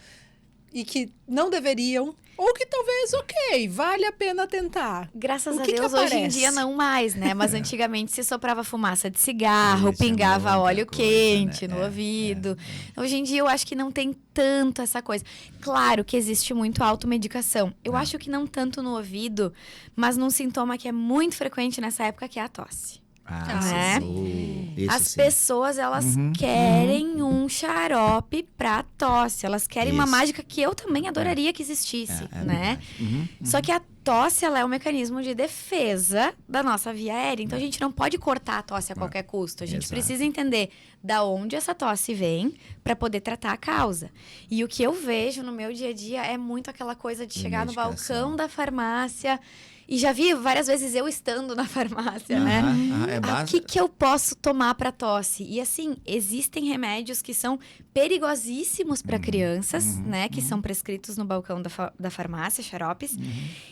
[SPEAKER 8] e que não deveriam, ou que talvez, ok, vale a pena tentar?
[SPEAKER 3] Graças
[SPEAKER 8] O
[SPEAKER 3] a
[SPEAKER 8] que
[SPEAKER 3] Deus,
[SPEAKER 8] que
[SPEAKER 3] hoje em
[SPEAKER 8] aparece?
[SPEAKER 3] dia não mais, né? Mas antigamente se soprava fumaça de cigarro,
[SPEAKER 2] Isso, é
[SPEAKER 3] pingava
[SPEAKER 2] muita
[SPEAKER 3] óleo
[SPEAKER 2] coisa,
[SPEAKER 3] quente
[SPEAKER 2] né?
[SPEAKER 3] no ouvido. Hoje em dia eu acho que não tem tanto essa coisa. Claro que existe muito automedicação. Eu acho que não tanto no ouvido, mas num sintoma que é muito frequente nessa época, que é a tosse. Né?
[SPEAKER 2] Isso
[SPEAKER 3] As
[SPEAKER 2] sim.
[SPEAKER 3] pessoas, elas querem um xarope pra tosse. Elas querem uma
[SPEAKER 2] Isso.
[SPEAKER 3] mágica que eu também adoraria que existisse, né?
[SPEAKER 2] verdade.
[SPEAKER 3] Só que a tosse, ela é um mecanismo de defesa da nossa via aérea. Então, a gente não pode cortar a tosse a qualquer custo. A gente
[SPEAKER 2] Exato.
[SPEAKER 3] precisa entender da onde essa tosse vem para poder tratar a causa. E o que eu vejo no meu dia a dia é muito aquela coisa de chegar no
[SPEAKER 2] Medicação.
[SPEAKER 3] balcão da farmácia. E já vi várias vezes eu estando na farmácia, né? O que eu posso tomar para tosse? E assim, existem remédios que são perigosíssimos para crianças, né? Que são prescritos no balcão da farmácia, xaropes.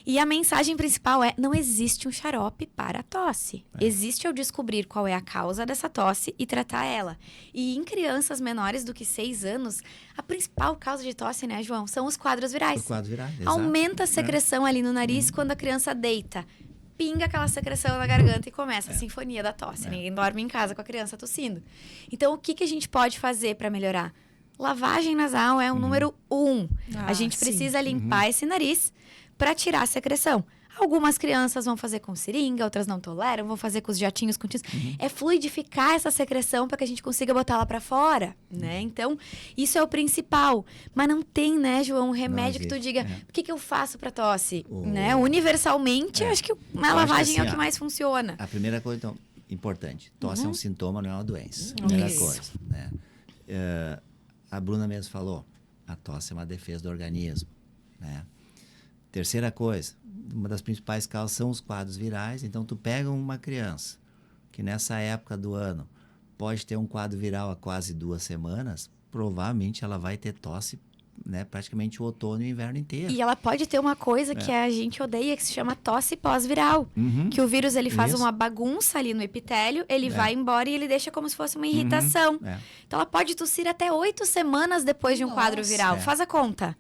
[SPEAKER 3] E a mensagem principal é: não existe um xarope para a tosse. Existe eu descobrir qual é a causa dessa tosse e tratar ela. E em crianças menores do que 6 anos, a principal causa de tosse, né, João? São os quadros virais.
[SPEAKER 2] Os quadros virais, exato.
[SPEAKER 3] Aumenta a secreção ali no nariz quando a criança deita. Pinga aquela secreção na garganta e começa a sinfonia da tosse. Ninguém dorme em casa com a criança tossindo. Então, o que a gente pode fazer para melhorar? Lavagem nasal é o número 1. A gente precisa limpar esse nariz para tirar a secreção. Algumas crianças vão fazer com seringa, outras não toleram, vão fazer com os jatinhos contínuos. É fluidificar essa secreção para que a gente consiga botar ela para fora, né? Então, isso é o principal. Mas não tem, né, João, um remédio que tu diga, o que eu faço para tosse? Né? Universalmente, acho que a lavagem é o que mais funciona.
[SPEAKER 2] A primeira coisa, então, importante. Tosse é um sintoma, não é uma doença. Primeira coisa, né? A Bruna mesmo falou, a tosse é uma defesa do organismo, né? Terceira coisa, uma das principais causas são os quadros virais. Então, tu pega uma criança que nessa época do ano pode ter um quadro viral há quase 2 semanas, provavelmente ela vai ter tosse, né, praticamente o outono e o inverno inteiro.
[SPEAKER 3] E ela pode ter uma coisa que a gente odeia, que se chama tosse pós-viral. Que o vírus, ele faz uma bagunça ali no epitélio, ele vai embora e ele deixa como se fosse uma irritação. Então, ela pode tossir até 8 semanas depois de um quadro viral. Faz a conta.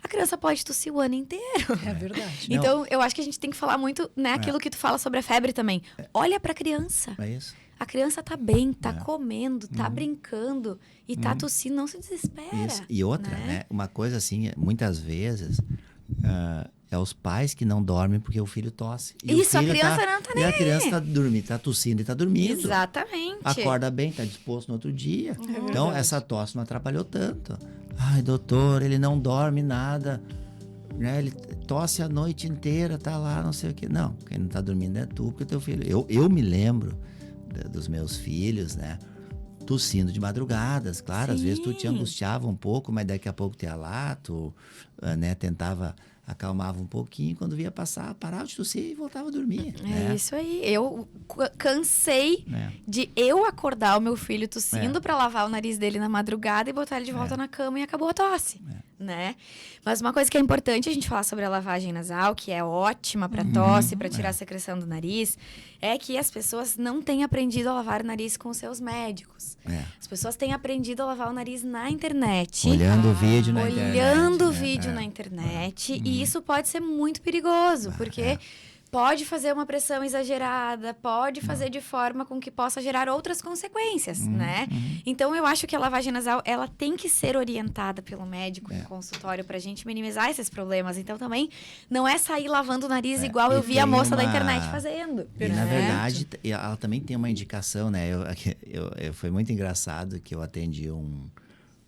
[SPEAKER 3] A criança pode tossir o ano inteiro.
[SPEAKER 8] É verdade.
[SPEAKER 3] Então, eu acho que a gente tem que falar muito, né, aquilo que tu fala sobre a febre também. Olha pra criança.
[SPEAKER 2] É isso.
[SPEAKER 3] A criança tá bem, tá comendo, tá brincando e tá tossindo, não se desespera.
[SPEAKER 2] Isso. E outra, né? Uma coisa assim, muitas vezes, é os pais que não dormem porque o filho tosse. E
[SPEAKER 3] isso, a criança não tá nem
[SPEAKER 2] E a
[SPEAKER 3] aí.
[SPEAKER 2] criança tá dormindo, tá tossindo e tá dormindo.
[SPEAKER 3] Exatamente.
[SPEAKER 2] Acorda bem, tá disposto no outro dia. Então, essa tosse não atrapalhou tanto. Ai, doutor, ele não dorme nada. Né? Ele tosse a noite inteira, tá lá, não sei o quê. Não, quem não tá dormindo é tu, porque teu filho... Eu me lembro dos meus filhos, né? Tossindo de madrugadas, claro. Às vezes tu te angustiava um pouco, mas daqui a pouco tu ia lá, tu né, tentava, acalmava um pouquinho. Quando via passar, parava de tossir e voltava a dormir.
[SPEAKER 3] É isso aí. Eu cansei de eu acordar o meu filho tossindo pra lavar o nariz dele na madrugada e botar ele de volta na cama e acabou a tosse. Né? Mas uma coisa que é importante a gente falar sobre a lavagem nasal, que é ótima para tosse, para tirar a secreção do nariz, é que as pessoas não têm aprendido a lavar o nariz com seus médicos. As pessoas têm aprendido a lavar o nariz na internet.
[SPEAKER 2] Olhando o vídeo na internet.
[SPEAKER 3] Olhando o vídeo na internet. E isso pode ser muito perigoso, porque pode fazer uma pressão exagerada, pode fazer de forma com que possa gerar outras consequências, né? Então, eu acho que a lavagem nasal, ela tem que ser orientada pelo médico no consultório pra gente minimizar esses problemas. Então, também, não é sair lavando o nariz igual eu vi a moça da internet fazendo.
[SPEAKER 2] E, na verdade, ela também tem uma indicação, né? Foi muito engraçado que eu atendi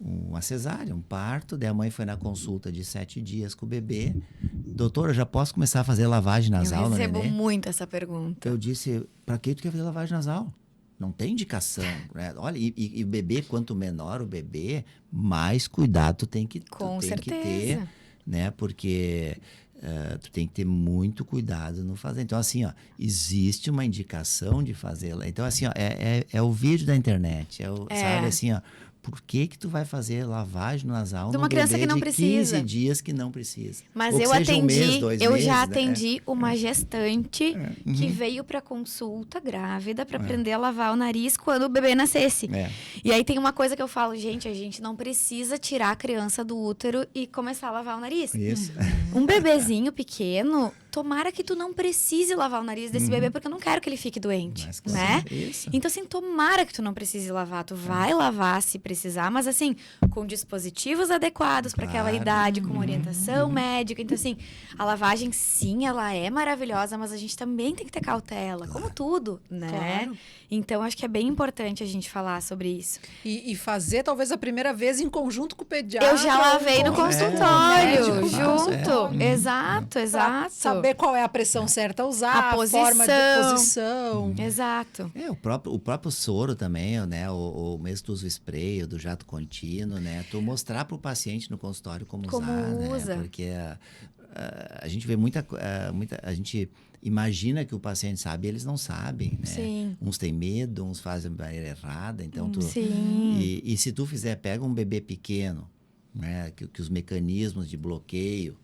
[SPEAKER 2] uma cesárea, um parto, daí a mãe foi na consulta de 7 dias com o bebê. Doutora, eu já posso começar a fazer lavagem nasal no nenê?
[SPEAKER 3] Eu recebo muito essa pergunta.
[SPEAKER 2] Eu disse, pra que tu quer fazer lavagem nasal? Não tem indicação, né? Olha, e o bebê, quanto menor o bebê, mais cuidado tu tem que ter, né? Porque tu tem que ter muito cuidado no fazer. Então, assim, ó, existe uma indicação de fazer. Então, assim, ó, é o vídeo da internet, sabe, assim, ó, Por que tu vai fazer lavagem nasal
[SPEAKER 3] de uma criança que não
[SPEAKER 2] de
[SPEAKER 3] precisa?
[SPEAKER 2] 15 dias que não precisa.
[SPEAKER 3] Mas
[SPEAKER 2] Ou que
[SPEAKER 3] eu
[SPEAKER 2] seja
[SPEAKER 3] atendi,
[SPEAKER 2] um mês, 2
[SPEAKER 3] eu
[SPEAKER 2] meses,
[SPEAKER 3] já
[SPEAKER 2] né?
[SPEAKER 3] atendi uma gestante que veio para consulta grávida para aprender a lavar o nariz quando o bebê nascesse. E aí tem uma coisa que eu falo, gente, a gente não precisa tirar a criança do útero e começar a lavar o nariz.
[SPEAKER 2] Isso.
[SPEAKER 3] Um bebezinho pequeno, tomara que tu não precise lavar o nariz desse bebê, porque eu não quero que ele fique doente,
[SPEAKER 2] Mas,
[SPEAKER 3] né?
[SPEAKER 2] Isso.
[SPEAKER 3] Então, assim, tomara que tu não precise lavar. Tu vai lavar se precisar, mas assim, com dispositivos adequados para aquela idade, com orientação médica. Então, assim, a lavagem, sim, ela é maravilhosa, mas a gente também tem que ter cautela, como tudo, né?
[SPEAKER 8] Claro.
[SPEAKER 3] Então, acho que é bem importante a gente falar sobre isso.
[SPEAKER 8] E fazer, talvez, a primeira vez em conjunto com o pediatra.
[SPEAKER 3] Eu já lavei no
[SPEAKER 8] com o
[SPEAKER 3] consultório,
[SPEAKER 8] médico,
[SPEAKER 3] junto. Exato,
[SPEAKER 8] pra
[SPEAKER 3] exato.
[SPEAKER 8] saber qual é a pressão certa a usar,
[SPEAKER 3] A
[SPEAKER 8] forma de
[SPEAKER 3] posição.
[SPEAKER 8] posição.
[SPEAKER 3] Exato.
[SPEAKER 2] O próprio soro também, né? O mesmo do uso spray, ou do jato contínuo, né? Tu mostrar para o paciente no consultório como usar, né? Porque a gente vê muita... A gente imagina que o paciente sabe e eles não sabem, né?
[SPEAKER 3] Sim.
[SPEAKER 2] Uns têm medo, uns fazem a maneira errada. Então,
[SPEAKER 3] Sim.
[SPEAKER 2] E se tu pega um bebê pequeno, né? Que os mecanismos de bloqueio,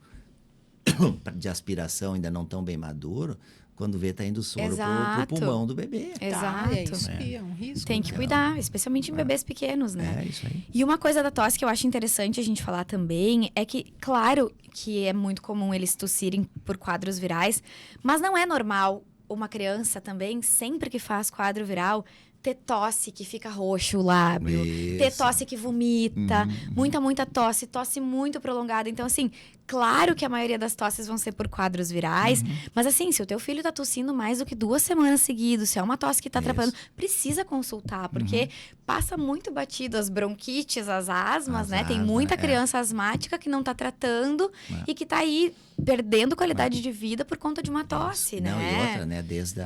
[SPEAKER 2] de aspiração ainda não estão bem maduros, quando vê, tá indo soro pro pulmão do bebê.
[SPEAKER 3] Exato.
[SPEAKER 8] É isso aí, é um risco.
[SPEAKER 3] Tem que cuidar, especialmente em bebês pequenos, né?
[SPEAKER 2] É isso aí.
[SPEAKER 3] E uma coisa da tosse que eu acho interessante a gente falar também é que, claro, que é muito comum eles tossirem por quadros virais, mas não é normal uma criança também, sempre que faz quadro viral, ter tosse que fica roxo o lábio, ter tosse que vomita, muita tosse muito prolongada. Então, assim, claro que a maioria das tosses vão ser por quadros virais, mas assim, se o teu filho tá tossindo mais do que 2 semanas seguidas, se é uma tosse que tá atrapalhando, precisa consultar, porque passa muito batido as bronquites, as asmas, né? Tem muita criança asmática que não tá tratando e que tá aí perdendo qualidade de vida por conta de uma tosse, né?
[SPEAKER 2] Não, e outra, né? Desde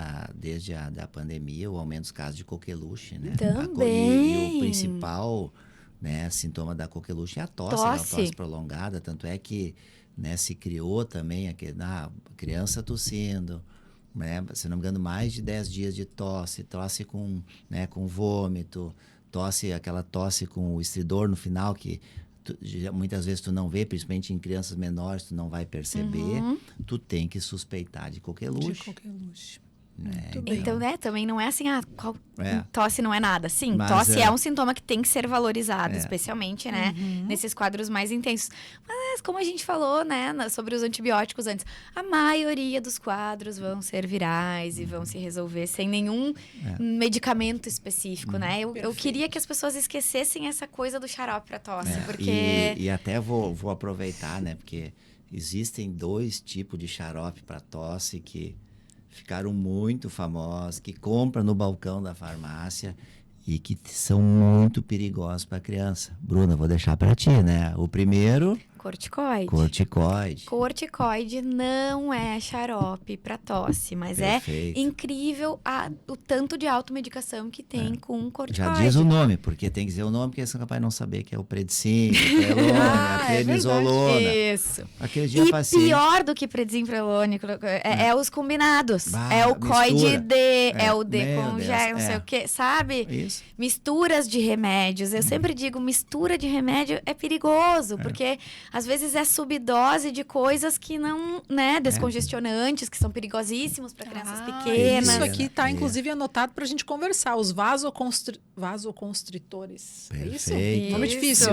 [SPEAKER 2] a pandemia, o aumento dos casos de coqueluche, né?
[SPEAKER 3] Também.
[SPEAKER 2] E o principal, né, sintoma da coqueluche é a tosse. A tosse prolongada. Tanto é que, né, se criou também a criança tossindo, né? Se não me engano, mais de 10 dias de tosse com vômito, aquela tosse com o estridor no final, que muitas vezes tu não vê, principalmente em crianças menores, tu não vai perceber. Tu tem que suspeitar de coqueluche.
[SPEAKER 8] De coqueluche.
[SPEAKER 2] Né?
[SPEAKER 3] Então, né, também não é assim, tosse não é nada. Sim,
[SPEAKER 2] Mas,
[SPEAKER 3] tosse é um sintoma que tem que ser valorizado, especialmente, né, nesses quadros mais intensos. Mas, como a gente falou, né, sobre os antibióticos antes, a maioria dos quadros vão ser virais e vão se resolver sem nenhum medicamento específico, né? Eu queria que as pessoas esquecessem essa coisa do xarope para tosse, porque...
[SPEAKER 2] E até vou aproveitar, né, porque existem 2 tipos de xarope para tosse que ficaram muito famosos, que compra no balcão da farmácia e que são muito perigosos para a criança. Bruna, vou deixar para ti, né? O primeiro... Corticoide.
[SPEAKER 3] Corticoide não é xarope para tosse, mas
[SPEAKER 2] Perfeito.
[SPEAKER 3] É incrível o tanto de automedicação que tem com corticoide.
[SPEAKER 2] Já diz o nome, porque tem que dizer o nome, porque são capazes de não saber que é o predsim, a prednisolona.
[SPEAKER 3] Isso.
[SPEAKER 2] Aquele dia
[SPEAKER 3] e pior do que predsim prelônico é os combinados. É o coide D, é o D com G, não sei o quê, sabe?
[SPEAKER 2] Isso.
[SPEAKER 3] Misturas de remédios. Eu sempre digo, mistura de remédio é perigoso, porque às vezes é subdose de coisas que não, né, descongestionantes, que são perigosíssimos para crianças pequenas.
[SPEAKER 8] Isso aqui está, inclusive, anotado para a gente conversar. Os vasoconstritores.
[SPEAKER 2] Perfeito.
[SPEAKER 8] É isso? Nome difícil.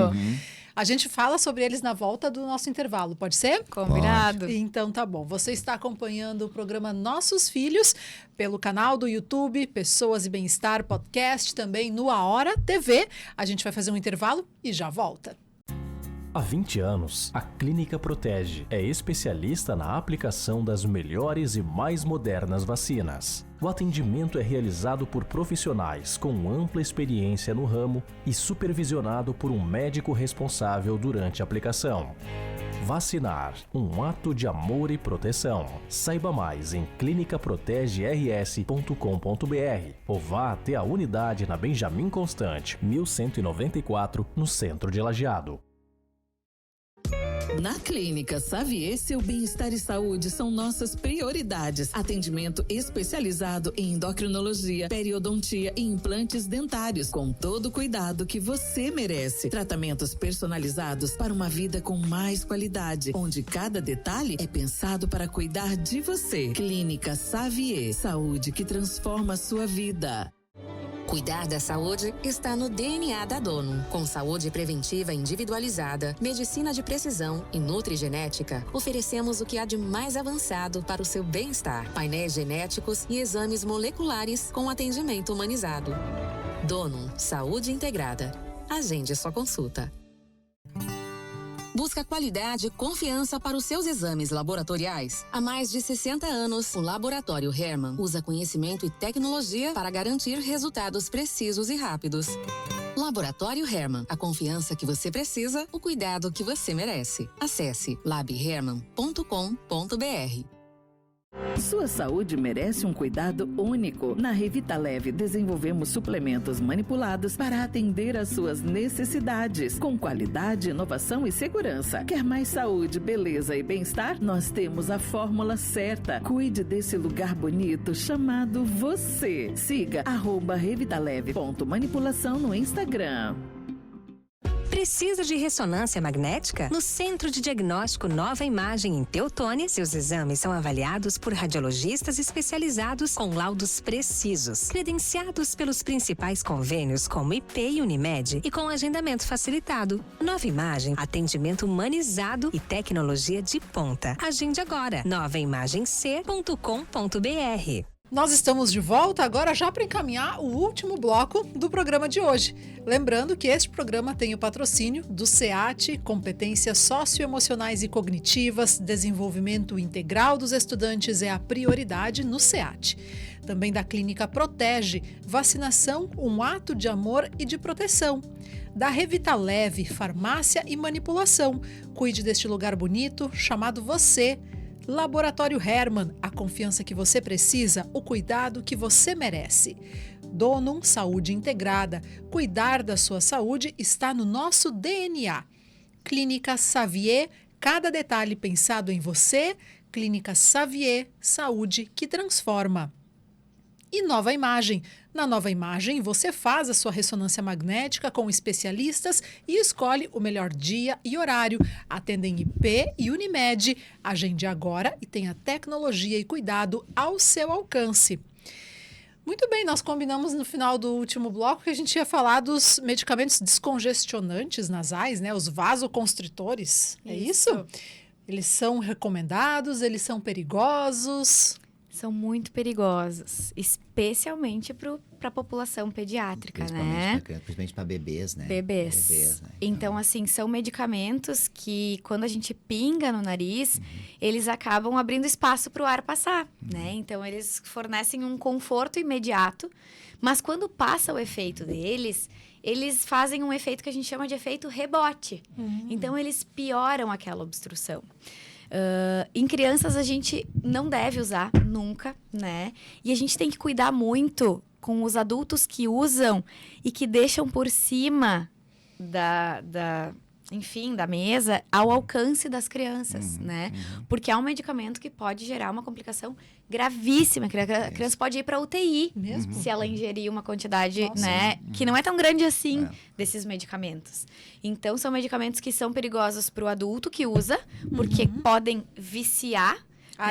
[SPEAKER 8] A gente fala sobre eles na volta do nosso intervalo, pode ser?
[SPEAKER 3] Combinado.
[SPEAKER 8] Então tá bom. Você está acompanhando o programa Nossos Filhos pelo canal do YouTube Pessoas e Bem-Estar Podcast, também no A Hora TV. A gente vai fazer um intervalo e já volta.
[SPEAKER 4] Há 20 anos, a Clínica Protege é especialista na aplicação das melhores e mais modernas vacinas. O atendimento é realizado por profissionais com ampla experiência no ramo e supervisionado por um médico responsável durante a aplicação. Vacinar, um ato de amor e proteção. Saiba mais em clinicaprotegers.com.br ou vá até a unidade na Benjamin Constant, 1194, no centro de Lajeado.
[SPEAKER 5] Na Clínica Xavier, seu bem-estar e saúde são nossas prioridades. Atendimento especializado em endocrinologia, periodontia e implantes dentários, com todo o cuidado que você merece. Tratamentos personalizados para uma vida com mais qualidade, onde cada detalhe é pensado para cuidar de você. Clínica Xavier, saúde que transforma a sua vida.
[SPEAKER 6] Cuidar da saúde está no DNA da Dono. Com saúde preventiva individualizada, medicina de precisão e nutrigenética, oferecemos o que há de mais avançado para o seu bem-estar. Painéis genéticos e exames moleculares com atendimento humanizado. Dono, saúde integrada. Agende sua consulta. Busca qualidade e confiança para os seus exames laboratoriais. Há mais de 60 anos, o Laboratório Hermann usa conhecimento e tecnologia para garantir resultados precisos e rápidos. Laboratório Hermann, a confiança que você precisa, o cuidado que você merece. Acesse labhermann.com.br.
[SPEAKER 5] Sua saúde merece um cuidado único. Na Revitaleve, desenvolvemos suplementos manipulados para atender às suas necessidades, com qualidade, inovação e segurança. Quer mais saúde, beleza e bem-estar? Nós temos a fórmula certa. Cuide desse lugar bonito chamado você. Siga @revitaleve.manipulação no Instagram.
[SPEAKER 7] Precisa de ressonância magnética? No Centro de Diagnóstico Nova Imagem em Teutônia, seus exames são avaliados por radiologistas especializados com laudos precisos, credenciados pelos principais convênios como IP e Unimed e com agendamento facilitado. Nova Imagem, atendimento humanizado e tecnologia de ponta. Agende agora, novaimagem.com.br.
[SPEAKER 8] Nós estamos de volta agora já para encaminhar o último bloco do programa de hoje. Lembrando que este programa tem o patrocínio do SEAT, Competências Socioemocionais e Cognitivas, Desenvolvimento Integral dos Estudantes é a prioridade no SEAT. Também da Clínica Protege, vacinação, um ato de amor e de proteção. Da Revitaleve, farmácia e manipulação. Cuide deste lugar bonito chamado você. Laboratório Hermann, a confiança que você precisa, o cuidado que você merece. Donum Saúde Integrada, cuidar da sua saúde está no nosso DNA. Clínica Xavier, cada detalhe pensado em você. Clínica Xavier, saúde que transforma. E Nova Imagem. Na Nova Imagem, você faz a sua ressonância magnética com especialistas e escolhe o melhor dia e horário. Atendem IP e Unimed. Agende agora e tenha tecnologia e cuidado ao seu alcance. Muito bem, nós combinamos no final do último bloco que a gente ia falar dos medicamentos descongestionantes nasais, né? Os vasoconstritores. É isso? Eles são recomendados, eles são perigosos?
[SPEAKER 3] São muito perigosos, especialmente para a população pediátrica, né?
[SPEAKER 2] Principalmente para bebês, né?
[SPEAKER 3] Bebês, né? Então, assim, são medicamentos que, quando a gente pinga no nariz, eles acabam abrindo espaço para o ar passar, né? Então, eles fornecem um conforto imediato, mas quando passa o efeito deles, eles fazem um efeito que a gente chama de efeito rebote. Então, eles pioram aquela obstrução. Em crianças a gente não deve usar nunca, né? E a gente tem que cuidar muito com os adultos que usam e que deixam por cima da mesa ao alcance das crianças, né? Porque é um medicamento que pode gerar uma complicação gravíssima. A criança pode ir para UTI mesmo se ela ingerir uma quantidade, né, que não é tão grande assim desses medicamentos. Então, são medicamentos que são perigosos para o adulto que usa, porque podem viciar.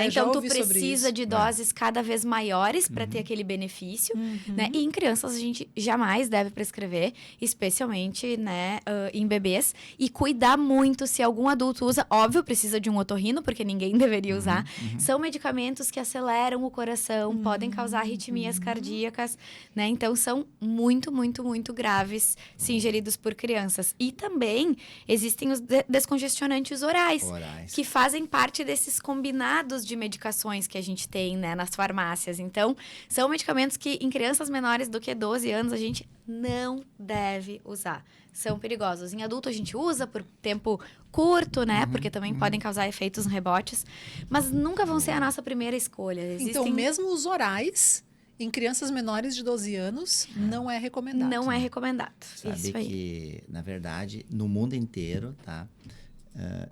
[SPEAKER 3] Então, tu precisa de doses cada vez maiores para ter aquele benefício, né? E em crianças, a gente jamais deve prescrever, especialmente, né, em bebês. E cuidar muito se algum adulto usa. Óbvio, precisa de um otorrino, porque ninguém deveria usar. São medicamentos que aceleram o coração, podem causar arritmias cardíacas, né? Então, são muito, muito, muito graves se ingeridos por crianças. E também existem os descongestionantes orais, que fazem parte desses combinados de medicações que a gente tem, né, nas farmácias. Então, são medicamentos que em crianças menores do que 12 anos a gente não deve usar. São perigosos. Em adulto a gente usa por tempo curto, né, porque também podem causar efeitos rebotes, mas nunca vão ser a nossa primeira escolha.
[SPEAKER 8] Então, mesmo os orais, em crianças menores de 12 anos, não é recomendado.
[SPEAKER 3] Não é recomendado.
[SPEAKER 2] Sabe
[SPEAKER 3] isso aí.
[SPEAKER 2] que, na verdade, no mundo inteiro, tá?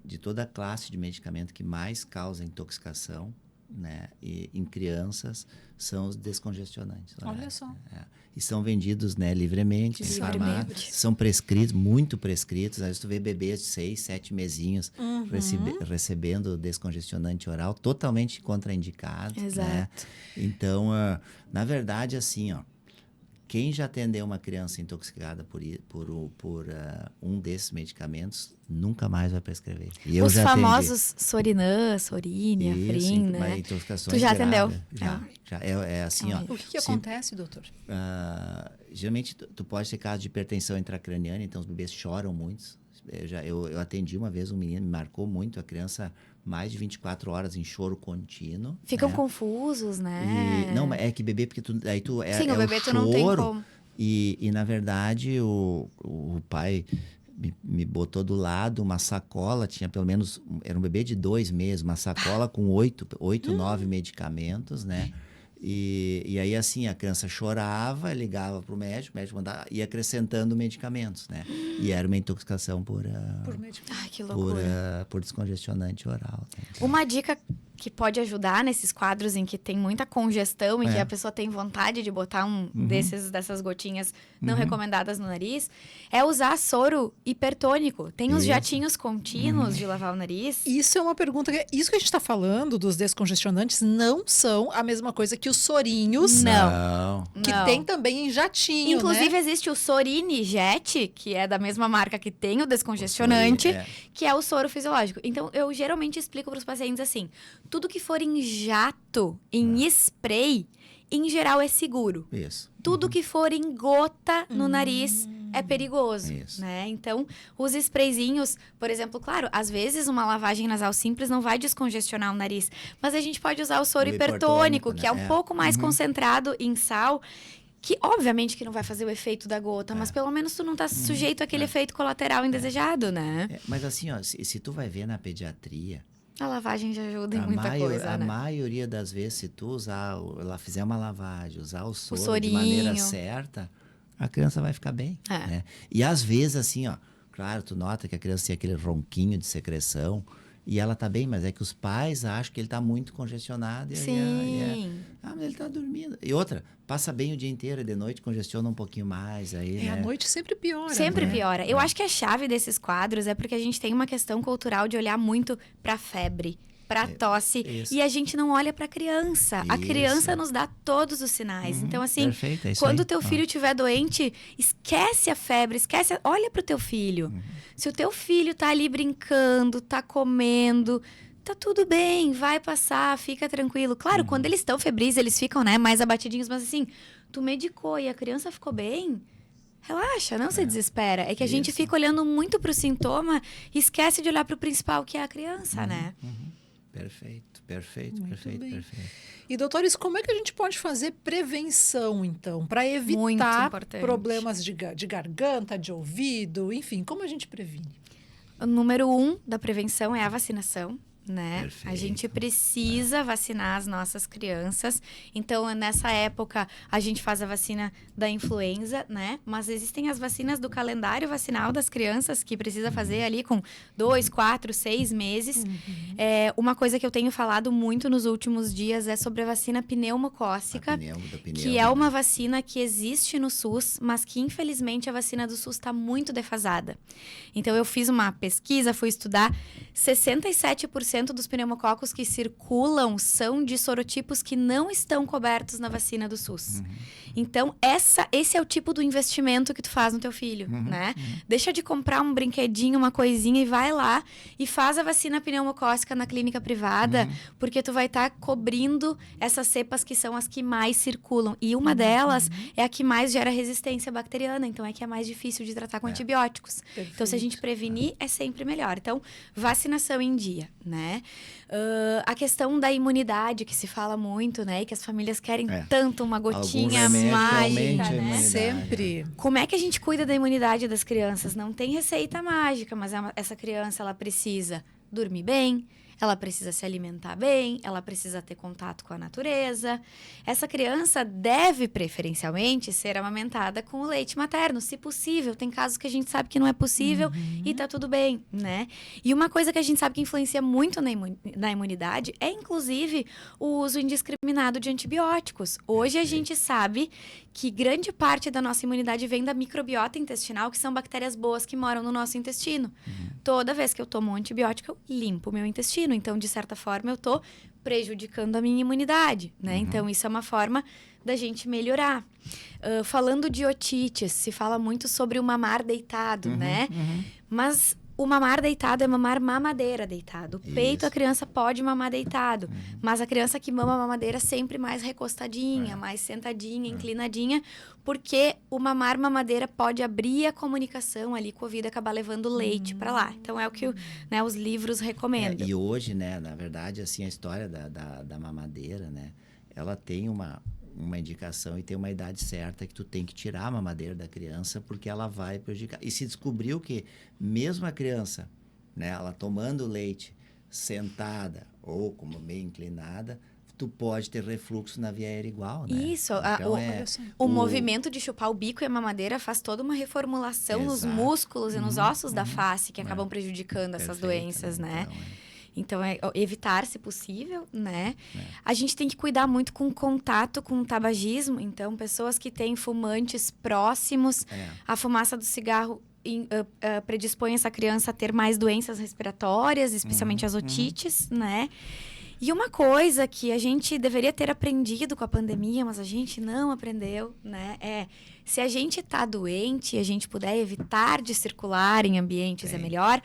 [SPEAKER 2] de toda a classe de medicamento que mais causa intoxicação, né, e em crianças, são os descongestionantes.
[SPEAKER 8] Olha só.
[SPEAKER 2] E são vendidos, né, livremente em farmácias, são prescritos, muito prescritos. Às vezes tu vê bebês de 6, 7 mesinhos recebendo descongestionante oral, totalmente contraindicado.
[SPEAKER 3] Exato.
[SPEAKER 2] Né? Então, na verdade, assim, ó, quem já atendeu uma criança intoxicada por um desses medicamentos, nunca mais vai prescrever. E eu
[SPEAKER 3] Os
[SPEAKER 2] já
[SPEAKER 3] famosos Sorinã, Sorine, Afrin, né?
[SPEAKER 2] Intoxicações
[SPEAKER 3] Tu já atendeu?
[SPEAKER 2] Já. É assim, ó.
[SPEAKER 8] O que acontece, doutor?
[SPEAKER 2] Geralmente, tu pode ter caso de hipertensão intracraniana, então os bebês choram muito. Eu atendi uma vez um menino, me marcou muito, a criança mais de 24 horas em choro contínuo.
[SPEAKER 3] Ficam
[SPEAKER 2] né?
[SPEAKER 3] confusos, né?
[SPEAKER 2] Não, é que bebê, porque
[SPEAKER 3] Sim, o bebê
[SPEAKER 2] o
[SPEAKER 3] tu não tem
[SPEAKER 2] choro,
[SPEAKER 3] como.
[SPEAKER 2] E na verdade, o pai me botou do lado uma sacola, tinha pelo menos, era um bebê de 2 meses, uma sacola com 8, 9 medicamentos, né? E aí, assim, a criança chorava, ligava para o médico mandava, ia acrescentando medicamentos, né? E era uma intoxicação por
[SPEAKER 3] Ai, que loucura.
[SPEAKER 2] por descongestionante oral. Né?
[SPEAKER 3] Uma dica que pode ajudar nesses quadros em que tem muita congestão e que a pessoa tem vontade de botar dessas gotinhas não recomendadas no nariz, é usar soro hipertônico. Tem os jatinhos contínuos de lavar o nariz.
[SPEAKER 8] Isso é uma pergunta. Isso que a gente está falando dos descongestionantes não são a mesma coisa que os sorinhos.
[SPEAKER 2] Não.
[SPEAKER 8] Que tem também em jatinho,
[SPEAKER 3] Inclusive,
[SPEAKER 8] né?
[SPEAKER 3] existe o Sorine Jet, que é da mesma marca que tem o descongestionante, que é o soro fisiológico. Então, eu geralmente explico para os pacientes assim, tudo que for em jato, em spray, em geral é seguro.
[SPEAKER 2] Isso.
[SPEAKER 3] Tudo que for em gota no nariz é perigoso,
[SPEAKER 2] Isso.
[SPEAKER 3] né? Então, os sprayzinhos, por exemplo, claro, às vezes uma lavagem nasal simples não vai descongestionar o nariz, mas a gente pode usar o soro
[SPEAKER 2] O
[SPEAKER 3] hipertônico,
[SPEAKER 2] hipertônico,
[SPEAKER 3] que
[SPEAKER 2] né?
[SPEAKER 3] é um pouco mais concentrado em sal, que obviamente que não vai fazer o efeito da gota, mas pelo menos tu não tá sujeito àquele efeito colateral indesejado, né?
[SPEAKER 2] Mas assim, ó, se tu vai ver na pediatria,
[SPEAKER 3] A lavagem já ajuda em muita coisa,
[SPEAKER 2] a
[SPEAKER 3] né?
[SPEAKER 2] maioria das vezes, se tu usar, ela fizer uma lavagem, usar o soro de
[SPEAKER 3] sorinho.
[SPEAKER 2] maneira certa, a criança vai ficar bem.
[SPEAKER 3] É.
[SPEAKER 2] Né? E às vezes, assim, ó, claro, tu nota que a criança tem aquele ronquinho de secreção e ela tá bem, mas é que os pais acham que ele tá muito congestionado.
[SPEAKER 3] Sim.
[SPEAKER 2] Mas ele tá dormindo. E outra, passa bem o dia inteiro e de noite congestiona um pouquinho mais. Aí, né?
[SPEAKER 8] A noite sempre piora.
[SPEAKER 3] Sempre
[SPEAKER 8] né?
[SPEAKER 3] piora. Eu acho que a chave desses quadros é porque a gente tem uma questão cultural de olhar muito pra febre, pra tosse,
[SPEAKER 2] isso.
[SPEAKER 3] e a gente não olha pra criança. A
[SPEAKER 2] Isso.
[SPEAKER 3] criança nos dá todos os sinais. Então, assim,
[SPEAKER 2] Perfeito, é isso
[SPEAKER 3] quando
[SPEAKER 2] aí.
[SPEAKER 3] o teu filho estiver doente, esquece a febre, olha pro teu filho. Se o teu filho tá ali brincando, tá comendo, tá tudo bem, vai passar, fica tranquilo. Claro, quando eles estão febris, eles ficam, né, mais abatidinhos, mas assim, tu medicou e a criança ficou bem, relaxa, não se desespera. É que a gente fica olhando muito pro sintoma e esquece de olhar pro principal, que é a criança, né?
[SPEAKER 2] Perfeito.
[SPEAKER 8] Bem. E, doutores, como é que a gente pode fazer prevenção, então, para
[SPEAKER 3] Muito
[SPEAKER 8] evitar
[SPEAKER 3] importante.
[SPEAKER 8] problemas de garganta, de ouvido, enfim, como a gente previne?
[SPEAKER 3] O número 1 da prevenção é a vacinação, né?
[SPEAKER 2] Perfeito.
[SPEAKER 3] A gente precisa vacinar as nossas crianças. Então, nessa época, a gente faz a vacina da influenza, né? Mas existem as vacinas do calendário vacinal das crianças que precisa fazer ali com 2, 4, 6 meses. Uma coisa que eu tenho falado muito nos últimos dias é sobre a vacina pneumocócica, que é uma vacina que existe no SUS, mas que, infelizmente, a vacina do SUS está muito defasada. Então, eu fiz uma pesquisa, fui estudar, 67% dos pneumococos que circulam são de sorotipos que não estão cobertos na vacina do SUS. Então, esse é o tipo do investimento que tu faz no teu filho, né? Deixa de comprar um brinquedinho, uma coisinha e vai lá e faz a vacina pneumocócica na clínica privada, porque tu vai estar cobrindo essas cepas que são as que mais circulam. E uma delas é a que mais gera resistência bacteriana, então é que é mais difícil de tratar com antibióticos. Então, se a gente prevenir, é sempre melhor. Então, vacinação em dia, né? A questão da imunidade, que se fala muito, né? E que as famílias querem tanto uma gotinha mágica, né?
[SPEAKER 8] Sempre.
[SPEAKER 3] Como é que a gente cuida da imunidade das crianças? Não tem receita mágica, mas essa criança, ela precisa dormir bem, ela precisa se alimentar bem, ela precisa ter contato com a natureza. Essa criança deve, preferencialmente, ser amamentada com o leite materno, se possível. Tem casos que a gente sabe que não é possível e tá tudo bem, né? E uma coisa que a gente sabe que influencia muito na imunidade é, inclusive, o uso indiscriminado de antibióticos. Hoje a gente sabe que grande parte da nossa imunidade vem da microbiota intestinal, que são bactérias boas que moram no nosso intestino. Toda vez que eu tomo um antibiótico, eu limpo o meu intestino. Então, de certa forma, eu estou prejudicando a minha imunidade, né? Então, isso é uma forma da gente melhorar. Falando de otites, se fala muito sobre o mamar deitado, né? Mas o mamar deitado é mamar mamadeira deitado. O peito, a criança pode mamar deitado. Mas a criança que mama mamadeira sempre mais recostadinha, mais sentadinha, inclinadinha. Porque o mamar mamadeira pode abrir a comunicação ali com o ouvido e acabar levando leite para lá. Então, é o que né, os livros recomendam.
[SPEAKER 2] E hoje, né, na verdade, assim, a história da mamadeira, né, ela tem uma indicação e tem uma idade certa que tu tem que tirar a mamadeira da criança porque ela vai prejudicar. E se descobriu que mesmo a criança, né, ela tomando leite sentada ou como meio inclinada, tu pode ter refluxo na via aérea igual, né?
[SPEAKER 3] Isso,
[SPEAKER 2] então,
[SPEAKER 3] o movimento de chupar o bico e a mamadeira faz toda uma reformulação nos músculos e nos ossos da face que acabam prejudicando essas doenças, né? Então, evitar, se possível, né? A gente tem que cuidar muito com o contato com o tabagismo. Então, pessoas que têm fumantes próximos, a fumaça do cigarro predispõe essa criança a ter mais doenças respiratórias, especialmente as otites, né? E uma coisa que a gente deveria ter aprendido com a pandemia, mas a gente não aprendeu, né? Se a gente tá doente e a gente puder evitar de circular em ambientes é melhor.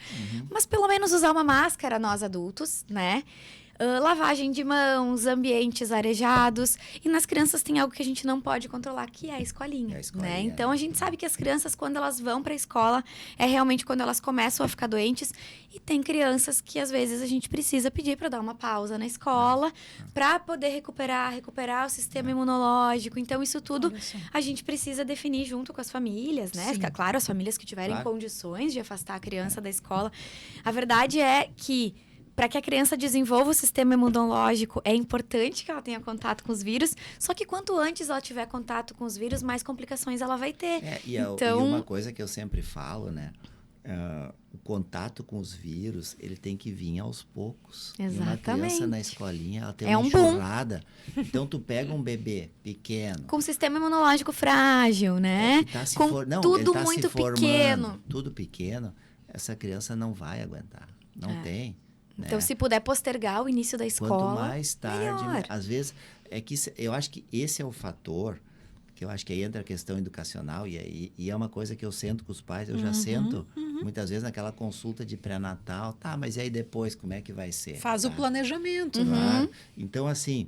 [SPEAKER 3] Mas pelo menos usar uma máscara, nós adultos, né? Lavagem de mãos, ambientes arejados. E nas crianças tem algo que a gente não pode controlar, que é a escolinha. Né? Então, a gente sabe que as crianças, quando elas vão para a escola, é realmente quando elas começam a ficar doentes. E tem crianças que, às vezes, a gente precisa pedir para dar uma pausa na escola, para poder recuperar o sistema imunológico. Então, isso tudo a gente precisa definir junto com as famílias, né? Fica claro, as famílias que tiverem condições de afastar a criança da escola. A verdade é que para que a criança desenvolva o sistema imunológico, é importante que ela tenha contato com os vírus. Só que quanto antes ela tiver contato com os vírus, mais complicações ela vai ter.
[SPEAKER 2] E uma coisa que eu sempre falo, né? O contato com os vírus, ele tem que vir aos poucos.
[SPEAKER 3] Exatamente.
[SPEAKER 2] Uma criança na escolinha, ela tem uma enxurrada. Então, tu pega um bebê pequeno...
[SPEAKER 3] Com sistema imunológico frágil, né? Tudo muito pequeno.
[SPEAKER 2] Tudo pequeno, essa criança não vai aguentar. Não tem.
[SPEAKER 3] Então, se puder postergar o início da escola,
[SPEAKER 2] quanto mais tarde,
[SPEAKER 3] melhor.
[SPEAKER 2] Às vezes, eu acho que esse é o fator, que eu acho que aí entra a questão educacional, e é uma coisa que eu sento com os pais, eu já sento, muitas vezes, naquela consulta de pré-natal, mas e aí depois, como é que vai ser?
[SPEAKER 8] Faz o planejamento.
[SPEAKER 2] Claro. Então, assim,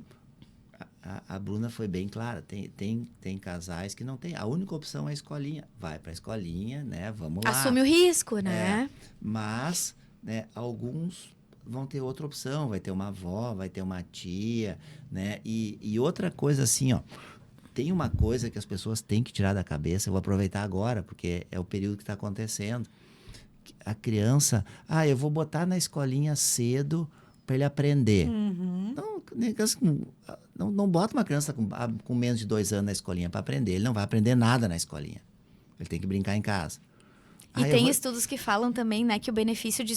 [SPEAKER 2] a Bruna foi bem clara, tem casais que não tem, a única opção é a escolinha. Vai para a escolinha, né, vamos lá.
[SPEAKER 3] Assume o risco, né?
[SPEAKER 2] Mas, né, alguns vão ter outra opção, vai ter uma avó, vai ter uma tia, né? E outra coisa assim, tem uma coisa que as pessoas têm que tirar da cabeça, eu vou aproveitar agora, porque é o período que está acontecendo. A criança, eu vou botar na escolinha cedo para ele aprender. Não bota uma criança com menos de 2 anos na escolinha para aprender, ele não vai aprender nada na escolinha. Ele tem que brincar em casa.
[SPEAKER 3] E tem estudos que falam também, né, que o benefício de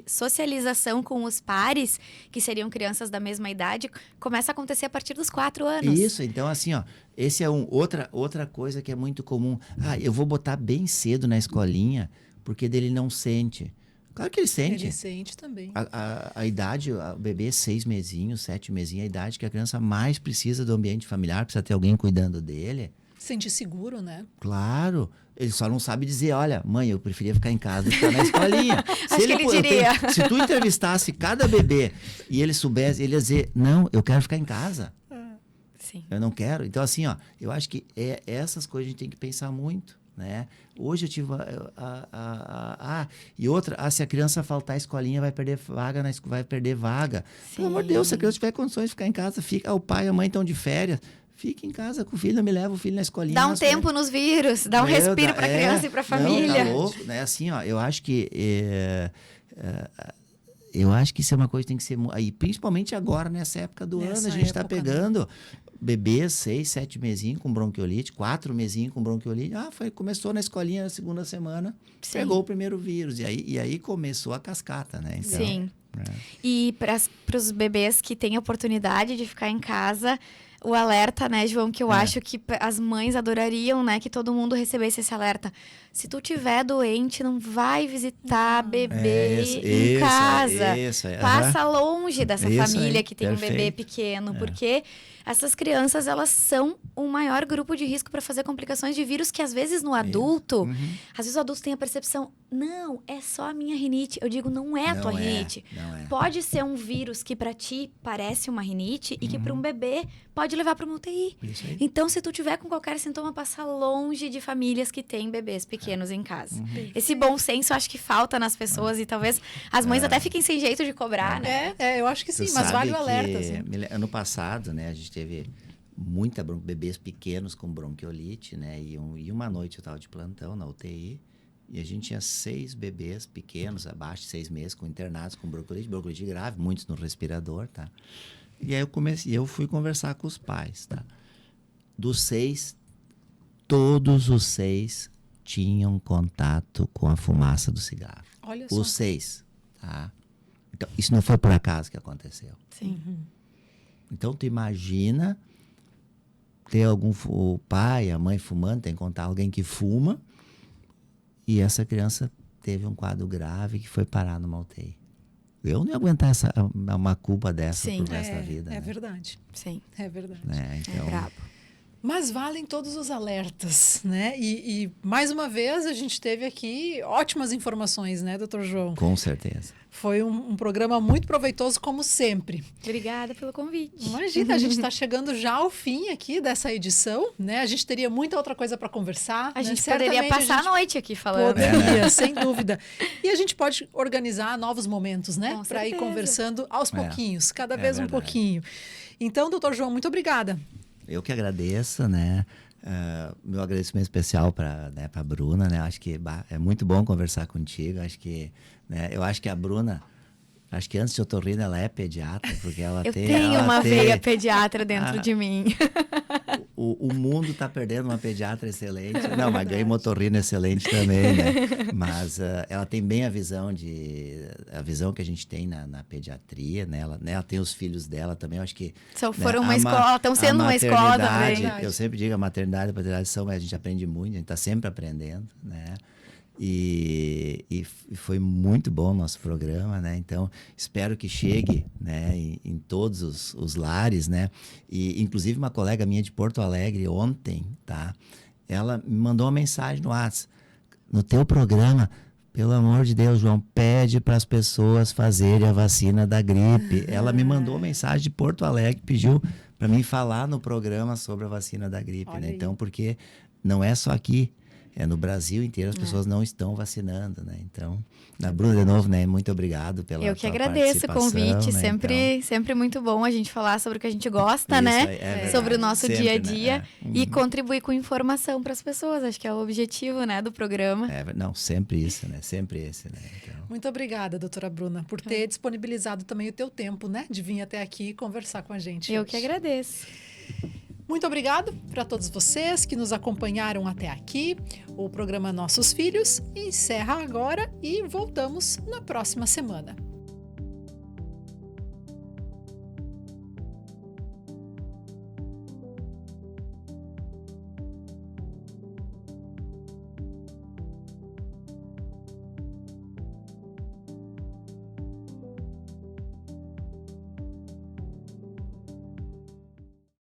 [SPEAKER 3] socialização com os pares, que seriam crianças da mesma idade, começa a acontecer a partir dos 4 anos.
[SPEAKER 2] Isso, então assim, esse é outra coisa que é muito comum. Eu vou botar bem cedo na escolinha, porque dele não sente. Claro que ele sente.
[SPEAKER 8] Ele sente também.
[SPEAKER 2] A idade, o bebê 6 mesinhos, 7 mesinhos, é a idade que a criança mais precisa do ambiente familiar, precisa ter alguém cuidando dele.
[SPEAKER 8] Sentir seguro, né?
[SPEAKER 2] Claro. Ele só não sabe dizer, olha, mãe, eu preferia ficar em casa do que ficar na escolinha.
[SPEAKER 3] Acho que ele diria.
[SPEAKER 2] Se tu entrevistasse cada bebê e ele soubesse, ele ia dizer, não, eu quero ficar em casa.
[SPEAKER 3] Sim.
[SPEAKER 2] Eu não quero. Então, assim, eu acho que essas coisas a gente tem que pensar muito, né? Hoje eu tive e outra, se a criança faltar à escolinha, vai perder vaga.
[SPEAKER 3] Sim.
[SPEAKER 2] Pelo amor de Deus, se a criança tiver condições de ficar em casa, fica. O pai e a mãe estão de férias. Fique em casa com o filho, me leva o filho na escolinha.
[SPEAKER 3] Dá um tempo nos vírus, dá um respiro para a criança e para a família.
[SPEAKER 2] Não, tá louco, né? Assim, eu acho que eu acho que isso é uma coisa que tem que ser... E principalmente agora, nessa época do ano, a gente está pegando bebês 6, 7 mesinhos com bronquiolite, 4 mesinhos com bronquiolite. Começou na escolinha na segunda semana, pegou o primeiro vírus. E aí começou a cascata, né? Então,
[SPEAKER 3] sim. E para os bebês que têm oportunidade de ficar em casa... O alerta, né, João, que eu acho que as mães adorariam, né, que todo mundo recebesse esse alerta. Se tu tiver doente, não vai visitar bebê em casa. Passa longe dessa família que tem um bebê pequeno, porque essas crianças, elas são o maior grupo de risco para fazer complicações de vírus que, às vezes, no adulto, às vezes o adulto tem a percepção, não, é só a minha rinite. Eu digo, não é a tua rinite. Pode ser um vírus que para ti parece uma rinite e que para um bebê pode levar para uma UTI. Então, se tu tiver com qualquer sintoma, passa longe de famílias que têm bebês pequenos em casa. Esse bom senso, acho que falta nas pessoas e talvez as mães até fiquem sem jeito de cobrar, né?
[SPEAKER 8] Eu acho que sim, mas vale o alerta. Assim.
[SPEAKER 2] Ano passado, né, a gente teve bebês pequenos com bronquiolite, né, e uma noite eu estava de plantão na UTI, e a gente tinha 6 bebês pequenos, abaixo de 6 meses, internados com bronquiolite grave, muitos no respirador, tá? E aí eu fui conversar com os pais, tá? Dos 6, todos os 6 tinham contato com a fumaça do cigarro.
[SPEAKER 8] Olha só.
[SPEAKER 2] Os 6, tá? Então, isso não foi por acaso que aconteceu.
[SPEAKER 3] Sim.
[SPEAKER 2] Então, tu imagina ter o pai, a mãe fumando, tem que contar alguém que fuma, e essa criança teve um quadro grave que foi parar numa UTI. Eu não ia aguentar uma culpa dessa pro resto da vida.
[SPEAKER 8] É
[SPEAKER 2] né?
[SPEAKER 8] verdade.
[SPEAKER 3] Sim.
[SPEAKER 8] É verdade.
[SPEAKER 2] Então,
[SPEAKER 3] é brabo.
[SPEAKER 8] Mas valem todos os alertas, né? E mais uma vez, a gente teve aqui ótimas informações, né, doutor João?
[SPEAKER 2] Com certeza.
[SPEAKER 8] Foi um programa muito proveitoso, como sempre.
[SPEAKER 3] Obrigada pelo convite.
[SPEAKER 8] Imagina, a gente está chegando já ao fim aqui dessa edição, né? A gente teria muita outra coisa para conversar.
[SPEAKER 3] A gente
[SPEAKER 8] Certamente
[SPEAKER 3] poderia passar a noite aqui falando.
[SPEAKER 8] Poderia, sem dúvida. E a gente pode organizar novos momentos, né?
[SPEAKER 3] Com
[SPEAKER 8] Para ir
[SPEAKER 3] certeza.
[SPEAKER 8] conversando aos pouquinhos, cada vez um
[SPEAKER 2] verdade.
[SPEAKER 8] pouquinho. Então, doutor João, muito obrigada.
[SPEAKER 2] Eu que agradeço, né? Meu agradecimento especial para a Bruna, né? Acho que é muito bom conversar contigo. Eu acho que a Bruna, acho que antes de otorrino ela é pediatra, porque ela
[SPEAKER 3] Eu tenho uma veia pediatra dentro de mim.
[SPEAKER 2] O mundo está perdendo uma pediatra excelente. Não, mas ganha uma otorrino excelente também, né? Mas ela tem bem a visão que a gente tem na pediatria, né? Ela tem os filhos dela também. Eu acho que
[SPEAKER 3] Foram uma escola, estão sendo uma escola também.
[SPEAKER 2] Eu sempre digo, a maternidade e a paternidade a gente aprende muito, a gente está sempre aprendendo, né? E foi muito bom o nosso programa, né? Então, espero que chegue, né, em todos os lares, né? E, inclusive, uma colega minha de Porto Alegre, ontem, tá? Ela me mandou uma mensagem no WhatsApp. No teu programa, pelo amor de Deus, João, pede para as pessoas fazerem a vacina da gripe. Ela me mandou uma mensagem de Porto Alegre, pediu para mim falar no programa sobre a vacina da gripe, né? Então, porque não é só aqui. No Brasil inteiro as pessoas não estão vacinando, né? Então, Bruna, de novo, né? Muito obrigado pela
[SPEAKER 3] Eu que agradeço o convite,
[SPEAKER 2] né?
[SPEAKER 3] sempre muito bom a gente falar sobre o que a gente gosta, né? Sobre o nosso
[SPEAKER 2] sempre,
[SPEAKER 3] dia a dia,
[SPEAKER 2] né?
[SPEAKER 3] e contribuir com informação para as pessoas. Acho que é o objetivo, né, do programa.
[SPEAKER 2] Sempre isso, né? Sempre esse, né? Então...
[SPEAKER 8] Muito obrigada, doutora Bruna, por ter disponibilizado também o teu tempo, né? De vir até aqui e conversar com a gente.
[SPEAKER 3] Eu
[SPEAKER 8] hoje.
[SPEAKER 3] que agradeço.
[SPEAKER 8] Muito obrigado para todos vocês que nos acompanharam até aqui. O programa Nossos Filhos encerra agora e voltamos na próxima semana.